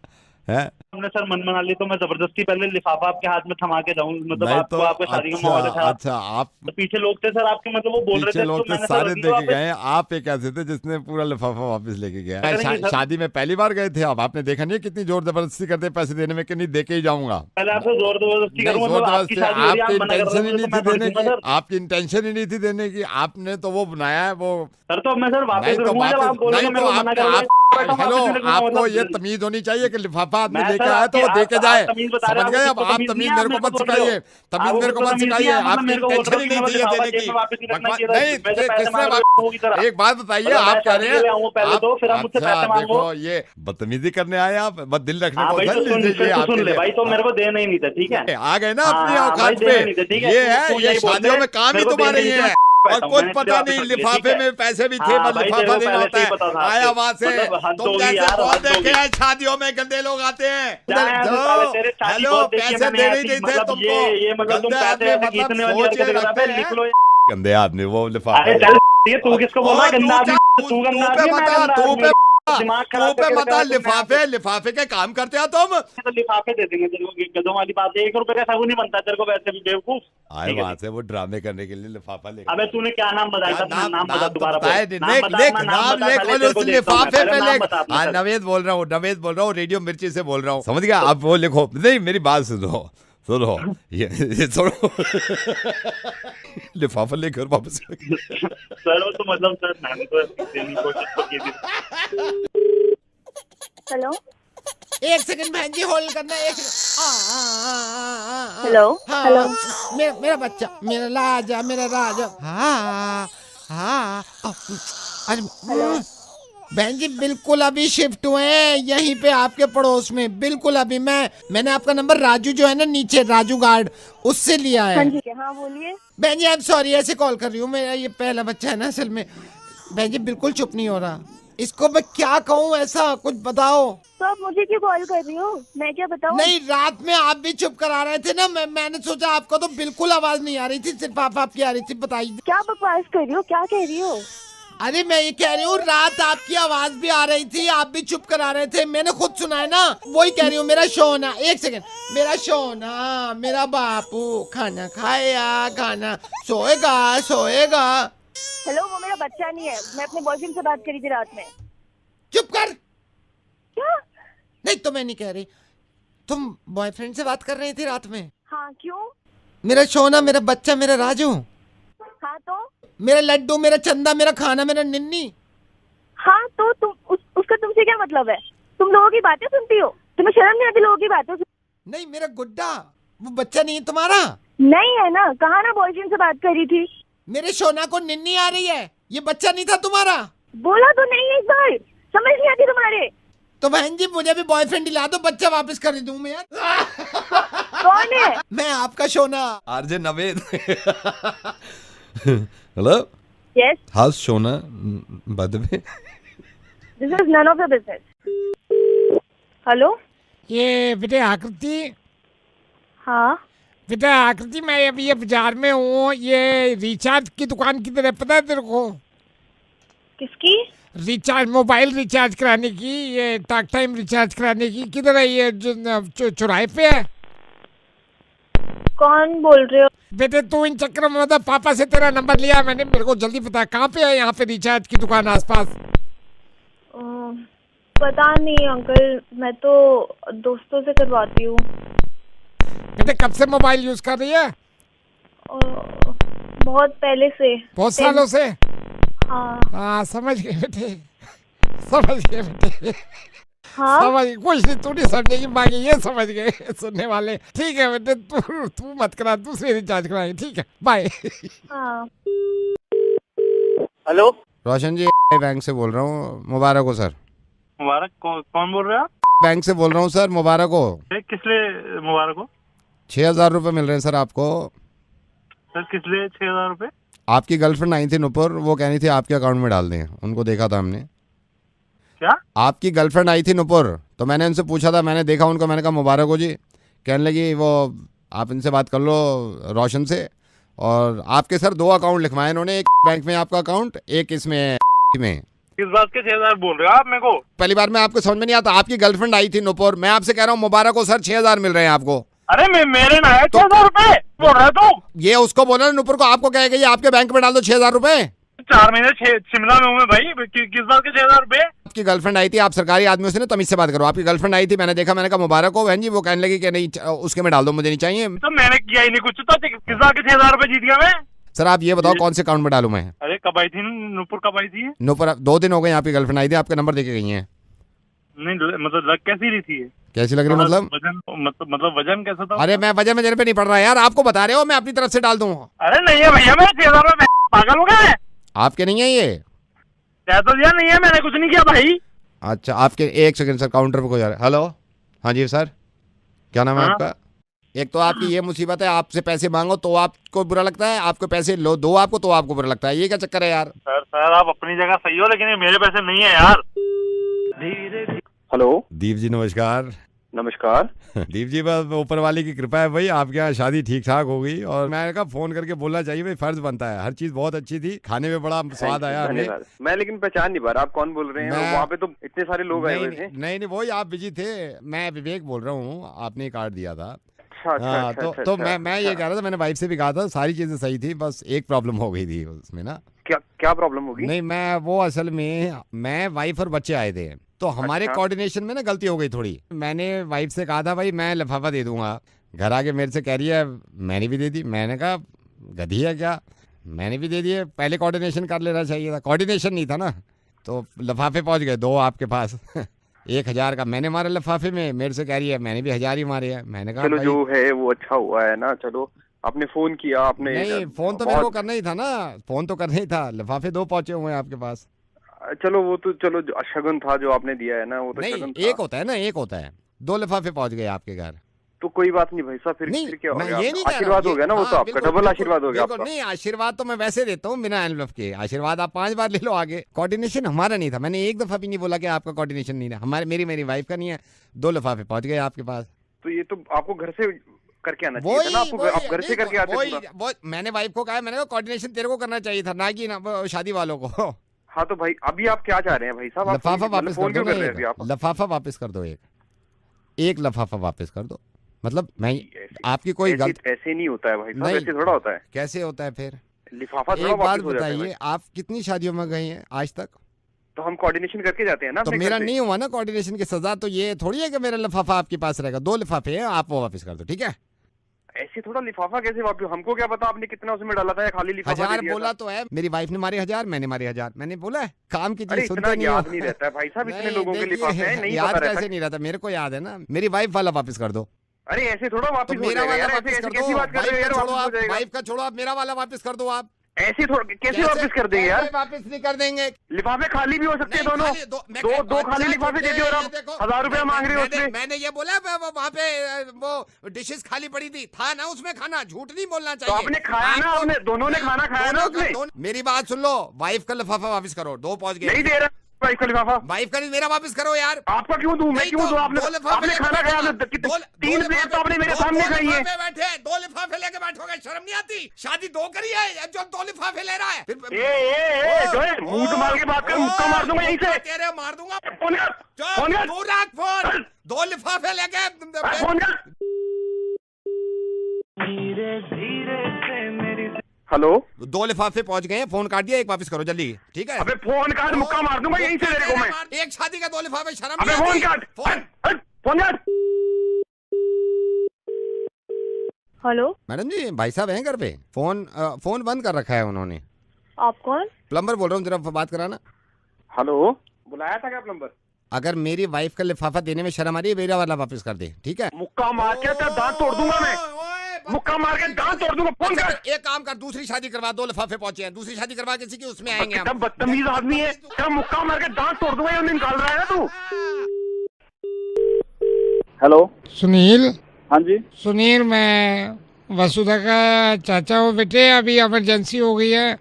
है। हमने सर मन बना लिया तो मैं जबरदस्ती पहले लिफाफा आपके हाथ में थमा के जाऊं, मतलब आपको आपके शादी का माहौल था। अच्छा आप तो पीछे लोग थे सर आपके, मतलब वो बोल रहे थे, लोग थे सारे देके गए, आप एक ऐसे थे जिसने पूरा लिफाफा वापस लेके गया। शादी में पहली बार गए थे आप, आपने देखा नहीं कितनी जोर जबरदस्ती करते पैसे देने में कि नहीं देके ही जाऊंगा। पहले आपसे जोर जबरदस्ती करूंगा, आपकी इंटेंशन ही नहीं थी देने की, आपकी इंटेंशन ही नहीं थी देने की, आपने तो वो बनाया है वो। सर तो मैं सर वापस करूंगा जब आप बोलोगे मैं मना करूंगा। हेलो आपको ये तमीज होनी चाहिए कि लिफाफा आदमी लेके आया तो वो देके जाए, समझ गए? अब आप तमीज मेरे को मत सिखाइए, तमीज मेरे को मत सिखाइए। आपकी टेंशन ही नहीं थी देने की। नहीं किसने, एक बात बताइए, आप कह रहे हैं अच्छा देखो ये बदतमीजी करने आए आप, बस दिल रखने को भाई, तो मेरे को देना ही नहीं था, ठीक है? आ गए ना अपनी औकात पे, ये है ये शादियों में काम ही तुम्हारे ही है। और कुछ पता नहीं, लिफाफे में पैसे भी थे, लिफाफा देना होता है, आया वहाँ से। तुम जैसे बहुत देखे हैं शादियों में गंदे लोग आते हैं, हेलो पैसे देने नहीं थे तुमको, गंदे आदमी वो लिफाफे। तू किसको बोला गंदा आदमी? तू गंदा आदमी, लिफाफे के काम करते हो तुम? तो लिफाफे दे देंगे तेरे को, गधों वाली बात है। 1 रुपए का साबुन नहीं बनता तेरे को वैसे भी, बेवकूफ। आए वहाँ से वो ड्रामे करने के लिए लिफाफा ले। अबे तूने क्या नाम बताया? नाम बता दोबारा। लिफाफे पे लिख। नवेद बोल रहा हूँ, रेडियो मिर्ची से बोल रहा हूँ, समझ गया? अब वो लिखो, नहीं मेरी बात सुनो ये सुनो। लिफाफा लेकर वापस सर वो तो मतलब सर मैंने तो देने की कोशिश तो की थी। हेलो 1 सेकंड बहन जी होल्ड करना, 1 हेलो हेलो मेरा बच्चा, मेरा राजा। हाँ हाँ अरे बहन जी बिल्कुल अभी शिफ्ट हुए हैं यहीं पे आपके पड़ोस में, बिल्कुल अभी मैंने आपका नंबर राजू जो है ना नीचे राजू गार्ड उससे लिया है। हाँ जी, हाँ बोलिए। बहन जी आई एम सॉरी ऐसे कॉल कर रही हूँ, मेरा ये पहला बच्चा है ना असल में। बहन जी बिल्कुल चुप नहीं हो रहा, इसको मैं क्या कहूँ, ऐसा कुछ बताओ। तो आप मुझे क्यों कॉल कर रही हो, मैं क्या बताऊँ? नहीं रात में आप भी चुप करा रहे थे ना, मैंने सोचा आपको तो बिल्कुल आवाज नहीं आ रही थी, सिर्फ आपकी आ रही थी। बताइए क्या बकवास कर रही हो, क्या कह रही हो? अरे मैं ये कह रही हूँ रात आपकी आवाज भी आ रही थी, आप भी चुप करा रहे थे, मैंने खुद सुना है ना, वही कह रही हूँ। मेरा शोना, एक सेकंड, मेरा शोना, मेरा बापू खाना खाया, खाना सोएगा सोएगा। हेलो, वो मेरा बच्चा नहीं है, मैं अपने बॉयफ्रेंड से बात करी थी रात में। चुप कर। क्या? नहीं तो मैं नहीं कह रही, तुम बॉयफ्रेंड से बात कर रही थी रात में? हाँ क्यों? मेरा सोना, मेरा बच्चा, मेरा राजू। हाँ तो? मेरा लड्डू, मेरा चंदा, मेरा खाना, मेरा निन्नी। हाँ तो तुम उसका तुमसे क्या मतलब है? तुम लोगों की बातें सुनती हो, तुम्हें शर्म नहीं आती लोगों की बातें? नहीं मेरा गुड्डा, वो बच्चा नहीं है तुम्हारा? नहीं है ना, कहा ना बॉयफ्रेंड से बात करी थी। मेरे सोना को निन्नी आ रही है, ये बच्चा नहीं था तुम्हारा? बोला तो नहीं है, एक बार समझ नहीं आती तुम्हारे। तो बहन जी मुझे भी बॉयफ्रेंड दिला दो, बच्चा वापस कर दूं मैं यार। कौन है? मैं आपका सोना RJ Naved. Hello yes how सोना by the way this is none of your business. Hello ये बेटे आकृति। हाँ बेटा आकृति, मैं अभी ये बाजार में हूँ, ये रिचार्ज की दुकान की तरह, पता है तेरे को? किसकी? रिचार्ज, मोबाइल रिचार्ज कराने की, ये टॉक टाइम रिचार्ज कराने की। किधर है ये? जो चौराहे पे है। कौन बोल रहे हो? बेटे तू इन चक्कर में मतलब पापा से तेरा नंबर लिया मैंने, मेरे को जल्दी पता है कहाँ पे है यहाँ पे रिचार्ज की दुकान आसपास? पता नहीं अंकल, मैं तो दोस्तों से करवाती हूँ। बेटे कब से मोबाइल यूज कर रही है? बहुत पहले से। बहुत सालों से? हाँ समझ गए बेटे, समझ गए बेटे। हाँ? समझ, कुछ नहीं, तू नहीं समझेगी, बाकी ये समझ गए सुनने वाले। ठीक है बेटे, तू मत करा, दूसरी रिचार्ज कराएंगे। ठीक है, बाय। हाँ। हेलो रोशन जी, बैंक से बोल रहा हूँ, मुबारक हो सर। मुबारक? कौन बोल रहे हो आप? बैंक से बोल रहा हूँ सर, मुबारक हो। किस लिए मुबारक हो? 6,000 रुपए मिल रहे हैं सर आपको। सर किस लिए 6,000 रुपए? आपकी गर्लफ्रेंड आई थी नुपुर, वो कहनी थी आपके अकाउंट में डाल दें, उनको देखा था हमने। क्या? आपकी गर्लफ्रेंड आई थी नुपुर, तो मैंने उनसे पूछा था, मैंने देखा उनको, मैंने कहा मुबारक हो जी। कहने लगी वो आप इनसे बात कर लो रोशन से, और आपके सर 2 अकाउंट लिखवाए इन्होंने, एक बैंक में आपका अकाउंट, एक इसमें में। किस बात के 6,000 बोल रहे हो आप मेरे को? पहली बार में आपको समझ में नहीं आता, आपकी गर्लफ्रेंड आई थी नुपुर, मैं आपसे कह रहा हूँ मुबारक हो सर, 6,000 मिल रहे हैं आपको। अरे मेरे ना है 6,000 रुपए बोल रहा है तू? ये उसको बोला नुपुर को, आपको कहेगा ये आपके बैंक में डाल दो 6,000 रुपए। 4 महीने शिमला में हूँ मैं भाई, किस बात के 6,000 रुपए? आपकी गर्लफ्रेंड आई थी, आप सरकारी आदमियों से ना तमीज से बात करो। आपकी गर्लफ्रेंड आई थी, मैंने देखा, मैंने कहा मुबारक हो बहन जी, वो कहने लगी कि नहीं उसके में डाल दो, मुझे नहीं चाहिए। तो मैंने किया ही नहीं कुछ, तो किस बात के 6,000 रुपए जीत गया मैं? सर आप ये बताओ कौन से अकाउंट में डालूं मैं? अरे कब आई थी नुपुर, कब आई थी? नुपुर 2 दिन हो गए, आपकी गर्लफ्रेंड आई थी, आपका नंबर देके गई है। नहीं मतलब लग कैसी रही थी? कैसी लग रही मतलब? मतलब वजन कैसा था? अरे मैं वजन में पे नहीं पड़ रहा यार, आपको बता रहे हो, मैं अपनी तरफ से डाल दूं। अरे नहीं है भैया, मेरे 6,000 रुपए पागल हो गए? आपके नहीं है ये? तो दिया नहीं है, मैंने कुछ नहीं किया भाई। अच्छा आपके, एक सेकंड सर, काउंटर पे कोई आ रहा है। हेलो हाँ जी सर, क्या नाम है आपका? एक तो आपकी ये मुसीबत है, आपसे पैसे मांगो तो आपको बुरा लगता है, आपको पैसे लो दो आपको तो आपको बुरा लगता है, ये क्या चक्कर है यार? सर आप अपनी जगह सही हो, लेकिन ये मेरे पैसे नहीं है यार। हेलो दीप जी नमस्कार। नमस्कार। दीप जी बस ऊपर वाले की कृपा है भाई, आपके यहाँ शादी ठीक ठाक हो गई, और मैंने कहा फोन करके बोलना चाहिए भाई, फर्ज बनता है। हर चीज बहुत अच्छी थी, खाने में बड़ा स्वाद आया हमें। मैं लेकिन पहचान नहीं पा रहा आप कौन बोल रहे हैं, वहाँ पे तो इतने सारे लोग आए हुए थे। नहीं वही आप बिजी थे, मैं विवेक बोल रहा हूँ, आपने कार्ड दिया था। हाँ तो मैं ये कह रहा था, मैंने वाइफ से भी कहा था, सारी चीजें सही थी, बस एक प्रॉब्लम हो गई थी उसमें ना। क्या प्रॉब्लम होगी? नहीं मैं वो असल में मैं वाइफ और बच्चे आए थे, तो हमारे कोऑर्डिनेशन में ना गलती हो गई थोड़ी। मैंने वाइफ से कहा था भाई मैं लिफाफा दे दूंगा, घर आके मेरे से कह रही है मैंने भी दे दी। मैंने कहा गधी है क्या, मैंने भी दे दिए, पहले कोऑर्डिनेशन कर लेना चाहिए था, कोऑर्डिनेशन नहीं था ना। तो लिफाफे पहुंच गए 2 आपके पास। 1,000 का मैंने मारा लिफाफे में, मेरे से कह रही है मैंने भी 1,000 ही मारे हैं। मैंने कहा चलो जो है वो अच्छा हुआ है ना, चलो आपने फोन किया, आपने नहीं फोन तो मेरे को करना ही था ना, फोन तो करना ही था। लिफाफे 2 पहुंचे हुए हैं आपके पास। चलो वो तो चलो शगुन था जो आपने दिया है ना, वो तो नहीं शगुन था। एक होता है ना, एक होता है। 2 लिफाफे पहुंच गए आपके घर। तो कोई बात नहीं भाई साहब, फिर क्या हो मैं गया? ये नहीं कह रहा आशीर्वाद हूं, हो गया ना वो तो हाँ, आपका बिल्कुल, डबल आशीर्वाद हो गया बिल्कुल। आपका। नहीं आशीर्वाद तो मैं वैसे देता हूँ बिना एनवेलप के। आशीर्वाद आप 5 बार ले लो आगे। कोऑर्डिनेशन हमारा नहीं था, मैंने एक दफा भी नहीं बोला कि आपका कोऑर्डिनेशन नहीं है। हमारे मेरी वाइफ का नहीं है। 2 लिफाफे पहुंच गए आपके पास। तो ये तो आपको घर से करके आना चाहिए था ना, आपको आप घर से करके आते पूरा। मैंने वाइफ को कहा, मैंने कहा कोऑर्डिनेशन तेरे को करना चाहिए था, ना कि शादी वालों को। हाँ तो भाई अभी आप क्या चाह रहे हैं भाई साहब? लिफाफा वापस कर दो। आप लिफाफा वापस कर दो। एक लिफाफा वापस कर दो। मतलब मैं आपकी कोई गलत ऐसे नहीं होता है भाई साहब, ऐसे थोड़ा होता है। कैसे होता है फिर? लिफाफा थोड़ा एक बात वापस हो जाता है। बताइए, आप कितनी शादियों में गए हैं आज तक? तो हम कोऑर्डिनेशन करके जाते हैं ना। तो मेरा नहीं हुआ ना कोऑर्डिनेशन की सजा, तो ये थोड़ी है कि मेरा लिफाफा आपके पास रहेगा। 2 लिफाफे हैं, आप वो वापस कर दो, ठीक है? ऐसे थोड़ा लिफाफा कैसे वापस? हमको क्या पता आपने कितना उसमें डाला था या खाली लिफाफा 1000 बोला तो है। मेरी वाइफ ने मारे 1000, मैंने मारे 1000। मैंने बोला है काम की चीज सुनते नहीं याद नहीं रहता है भाई साहब, इतने लोगों के लिफाफे हैं, नहीं याद पता रहता। कैसे नहीं रहता? मेरे को याद है ना। मेरी वाइफ वाला वापस कर दो। अरे ऐसे थोड़ा वापस तो मेरा वाला वापस कर दो। दो। वाइफ का छोड़ो, आप मेरा वाला वापस कर दो। आप ऐसे थोड़ा कैसे वापस कर देंगे यार? वापस नहीं कर देंगे। लिफाफे खाली भी हो सकते हैं दोनों। दो खाली लिफाफे दे दिए और आप 1000 रुपया मांग रहे हो उसमें। मैंने ये बोला वहाँ पे वो डिशेस खाली पड़ी थी, था ना उसमें खाना। झूठ नहीं बोलना चाहिए। तो आपने खाया ना, आपने दोनों ने खाना खाया ना उसमें। मेरी बात सुन लो, वाइफ का लिफाफा वापस करो। 2 पहुंच गए। नहीं दे रहा वाइफ का लिफाफा। वाइफ का नहीं, मेरा वापस करो यार। आपका क्यों दूं? मैं क्यों दूं? आपने खाना खाया, 3 प्लेट तो आपने मेरे सामने खाई है। बैठे 2 लिफाफे लेके बैठोगे, शर्म नहीं आती? शादी 2 करी है, जो 2 लिफाफे ले रहा है। मुंह तो मार के बात कर, मुक्का मार दूंगा यहीं से। तेरे मार दूंगा। फोन फोन 2 लिफाफे लेके हेलो। 2 लिफाफे पहुंच गए हैं, फोन काट दिया। एक वापस करो जल्दी, ठीक है? अबे फोन काट, मुक्का मार दूंगा यहीं से तेरे को मैं। एक शादी का 2 लिफाफे, शर्म अबे नहीं फोन आती? काट, फोन काट। हेलो मैडम जी, भाई साहब हैं घर पे? फोन बंद कर रखा है उन्होंने। आप कौन? प्लम्बर बोल रहा हूँ, जरा बात कराना। हेलो, बुलाया था क्या प्लम्बर? अगर मेरी वाइफ का लिफाफा देने में शर्म आ रही है, मेरा वाला वापस कर दे, ठीक है? मुक्का मार के दांत तोड़ दूंगा मैं। मुक्का मार के दांत तोड़ दूंगा। फोन कर। एक काम कर, दूसरी शादी करवा। 2 लिफाफे पहुंचे हैं, दूसरी शादी करवा किसी की, उसमें आएंगे हम। बदतमीज आदमी है, तेरा मुक्का मार के दांत तोड़ दूंगा। ये निकाल रहा है ना तू। हेलो सुनील। हाँ जी सुनील, मैं वसुधा का चाचा हूँ बेटे। अभी इमरजेंसी हो गई है।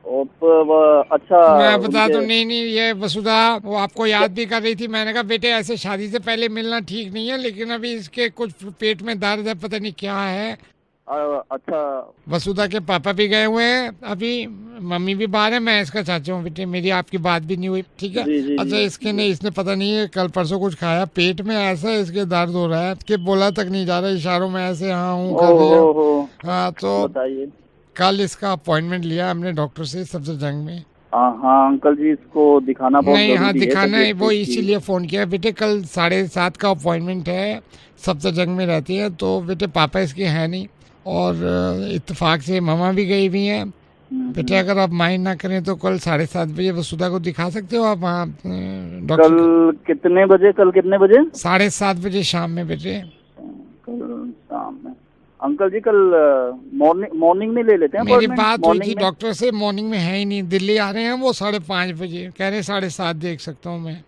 अच्छा मैं बता दूं। नहीं ये वसुधा वो आपको याद भी कर रही थी। मैंने कहा बेटे ऐसे शादी से पहले मिलना ठीक नहीं है, लेकिन अभी इसके कुछ पेट में दर्द है, पता नहीं क्या है। अच्छा वसुधा के पापा भी गए हुए हैं, अभी मम्मी भी बाहर है। मैं इसका चाचा हूँ बेटे। मेरी आपकी बात भी नहीं हुई, ठीक है? अच्छा इसके नहीं, इसने पता नहीं है कल परसों कुछ खाया, पेट में ऐसा इसके दर्द हो रहा है कि बोला तक नहीं जा रहा, इशारों में ऐसे हाँ हूँ कर दिया। हाँ तो बताइए। कल इसका अपॉइंटमेंट लिया हमने डॉक्टर से सबसे जंग में। हाँ अंकल जी, इसको दिखाना बहुत नहीं, हाँ दिखाना है, वो जरूरी इसीलिए फोन किया बेटे। कल 7:30 का अपॉइंटमेंट है, सबसे जंग में रहती है। तो बेटे पापा इसके हैं नहीं, और इत्तेफाक से मामा भी गई हुई हैं। बेटे अगर आप माइंड ना करें तो कल 7:30 बजे वसुधा को दिखा सकते हो आप वहाँ डॉक्टर। कल कितने बजे? 7:30 बजे शाम में बेटे। कल शाम में अंकल जी, कल मॉर्निंग में ले लेते हैं। मेरी बात हुई थी डॉक्टर से, मॉर्निंग में है ही नहीं। दिल्ली आ रहे हैं वो 5:30 बजे, कह रहे 7:30 देख सकता हूँ मैं।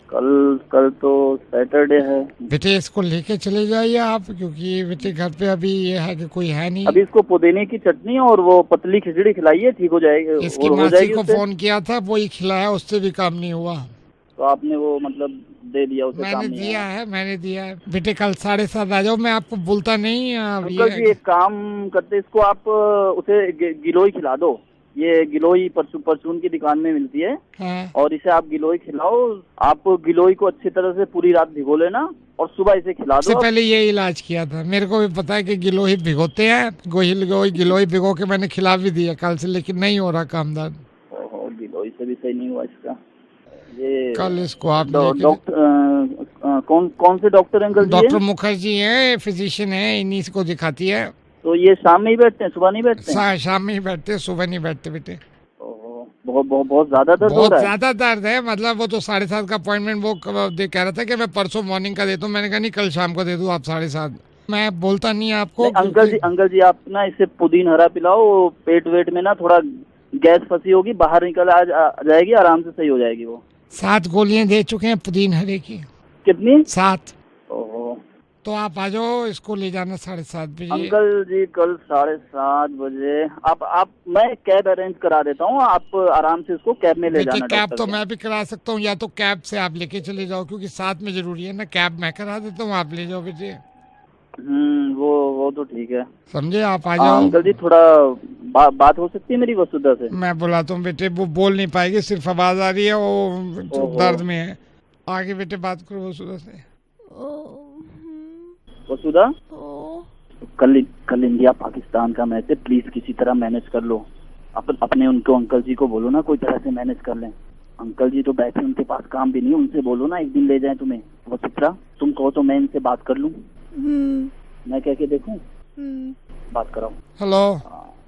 कल तो सैटरडे है बेटे, इसको लेके चले जाइए आप, क्योंकि बेटे घर पे अभी ये है कि कोई है नहीं। अभी इसको पुदीने की चटनी और वो पतली खिचड़ी खिलाइए, ठीक हो जाएगी। इसकी मासी को फोन किया था, वो ही खिलाया, उससे भी काम नहीं हुआ। तो आपने वो मतलब दे दिया उसे? मैंने दिया है बेटे। कल 7:30 आ जाओ, मैं आपको बोलता नहीं। अंकल जी एक काम करते, इसको आप उसे गिलोई खिला दो। ये गिलोई परचून की दुकान में मिलती है। हाँ। और इसे आप गिलोई खिलाओ। आप गिलोई को अच्छी तरह से पूरी रात भिगो लेना और सुबह इसे खिला दो। सबसे पहले ये इलाज किया था, मेरे को भी पता है कि गिलोई भिगोते हैं। गिलोई भिगो के मैंने खिला भी दिया कल से, लेकिन नहीं हो रहा काम दर्द। गिलोई से भी सही नहीं हुआ इसका। ये कल इसको आप डॉक्टर कौन से डॉक्टर अंकल जी? डॉक्टर मुखर्जी है, फिजिशियन है, इन्हीं को दिखाती है। तो ये शाम में ही बैठते हैं, सुबह नहीं बैठते? शाम में ही बैठते हैं, सुबह नहीं बैठते बेटे। बहुत ज्यादा दर्द हो रहा है? बहुत ज्यादा दर्द है। मतलब वो तो 7:30 का अपॉइंटमेंट वो कह रहा था कि मैं परसों मॉर्निंग का देता हूँ। मैंने कहा नहीं, कल शाम को दे दूँ आप 7:30। मैं बोलता नहीं आपको। अंकल जी आप ना इसे पुदीन हरा पिलाओ, पेट वेट में ना थोड़ा गैस फंसी होगी, बाहर निकल आ जाएगी, आराम से सही हो जाएगी वो। 7 गोलियां दे चुके हैं पुदीन हरे की। कितनी? 7। ओहो। तो आप आ जाओ, इसको ले जाना 7:30 बजे। अंकल जी कल 7:30 बजे आप मैं कैब अरेंज करा देता हूँ, आप आराम से इसको कैब में ले जाना। कैब तो मैं भी करा सकता हूँ, या तो कैब से आप लेके चले जाओ, क्योंकि साथ में जरूरी है ना। कैब मैं करा देता हूँ, आप ले जाओ बेटे। वो तो ठीक है, समझे। आप आ जाओ। अंकल जी थोड़ा बात हो सकती है मेरी वसुधा से? मैं बुलाता हूँ बेटे, वो बोल नहीं पाएगी, सिर्फ आवाज आ रही है, वो दर्द में है। आगे बेटे बात करो वसुधा से। वसुधा, कल इंडिया पाकिस्तान का मैच है, प्लीज किसी तरह मैनेज कर लो। अपने उनको अंकल जी को बोलो ना कोई तरह से मैनेज कर लें। अंकल जी तो बैठे, उनके पास काम भी नहीं, उनसे बोलो ना एक दिन ले जाए तुम्हें। वसुधा तुम कहो तो मैं इनसे बात कर लूँ। मैं कह के देखूं? बात कराओ। हेलो।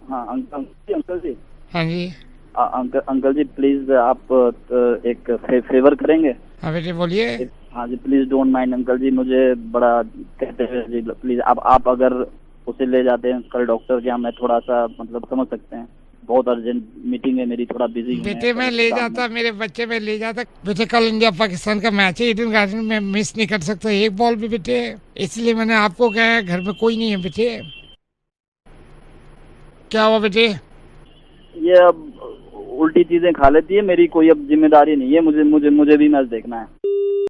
हाँ अंकल जी। हाँ जी। अंकल जी प्लीज आप एक फेवर करेंगे? हाँ बेटे बोलिए। हाँ जी प्लीज डोंट माइंड अंकल जी, मुझे बड़ा कहते हैं जी, प्लीज आप अगर उसे ले जाते हैं कल डॉक्टर के यहाँ, मैं थोड़ा सा मतलब समझ सकते हैं, बहुत अर्जेंट मीटिंग है मेरी, थोड़ा बिजी हूँ। बेटे मैं ले जाता, मेरे बच्चे में ले जाता बेटे। कल इंडिया पाकिस्तान का मैच है, ईडन गार्डन में मिस नहीं कर सकता एक बॉल भी बेटे, इसलिए मैंने आपको कहा है। घर में कोई नहीं है बेटे। क्या हुआ बेटे? ये अब उल्टी चीजें खा लेती है, मेरी कोई अब जिम्मेदारी नहीं है, मुझे भी मैच देखना है।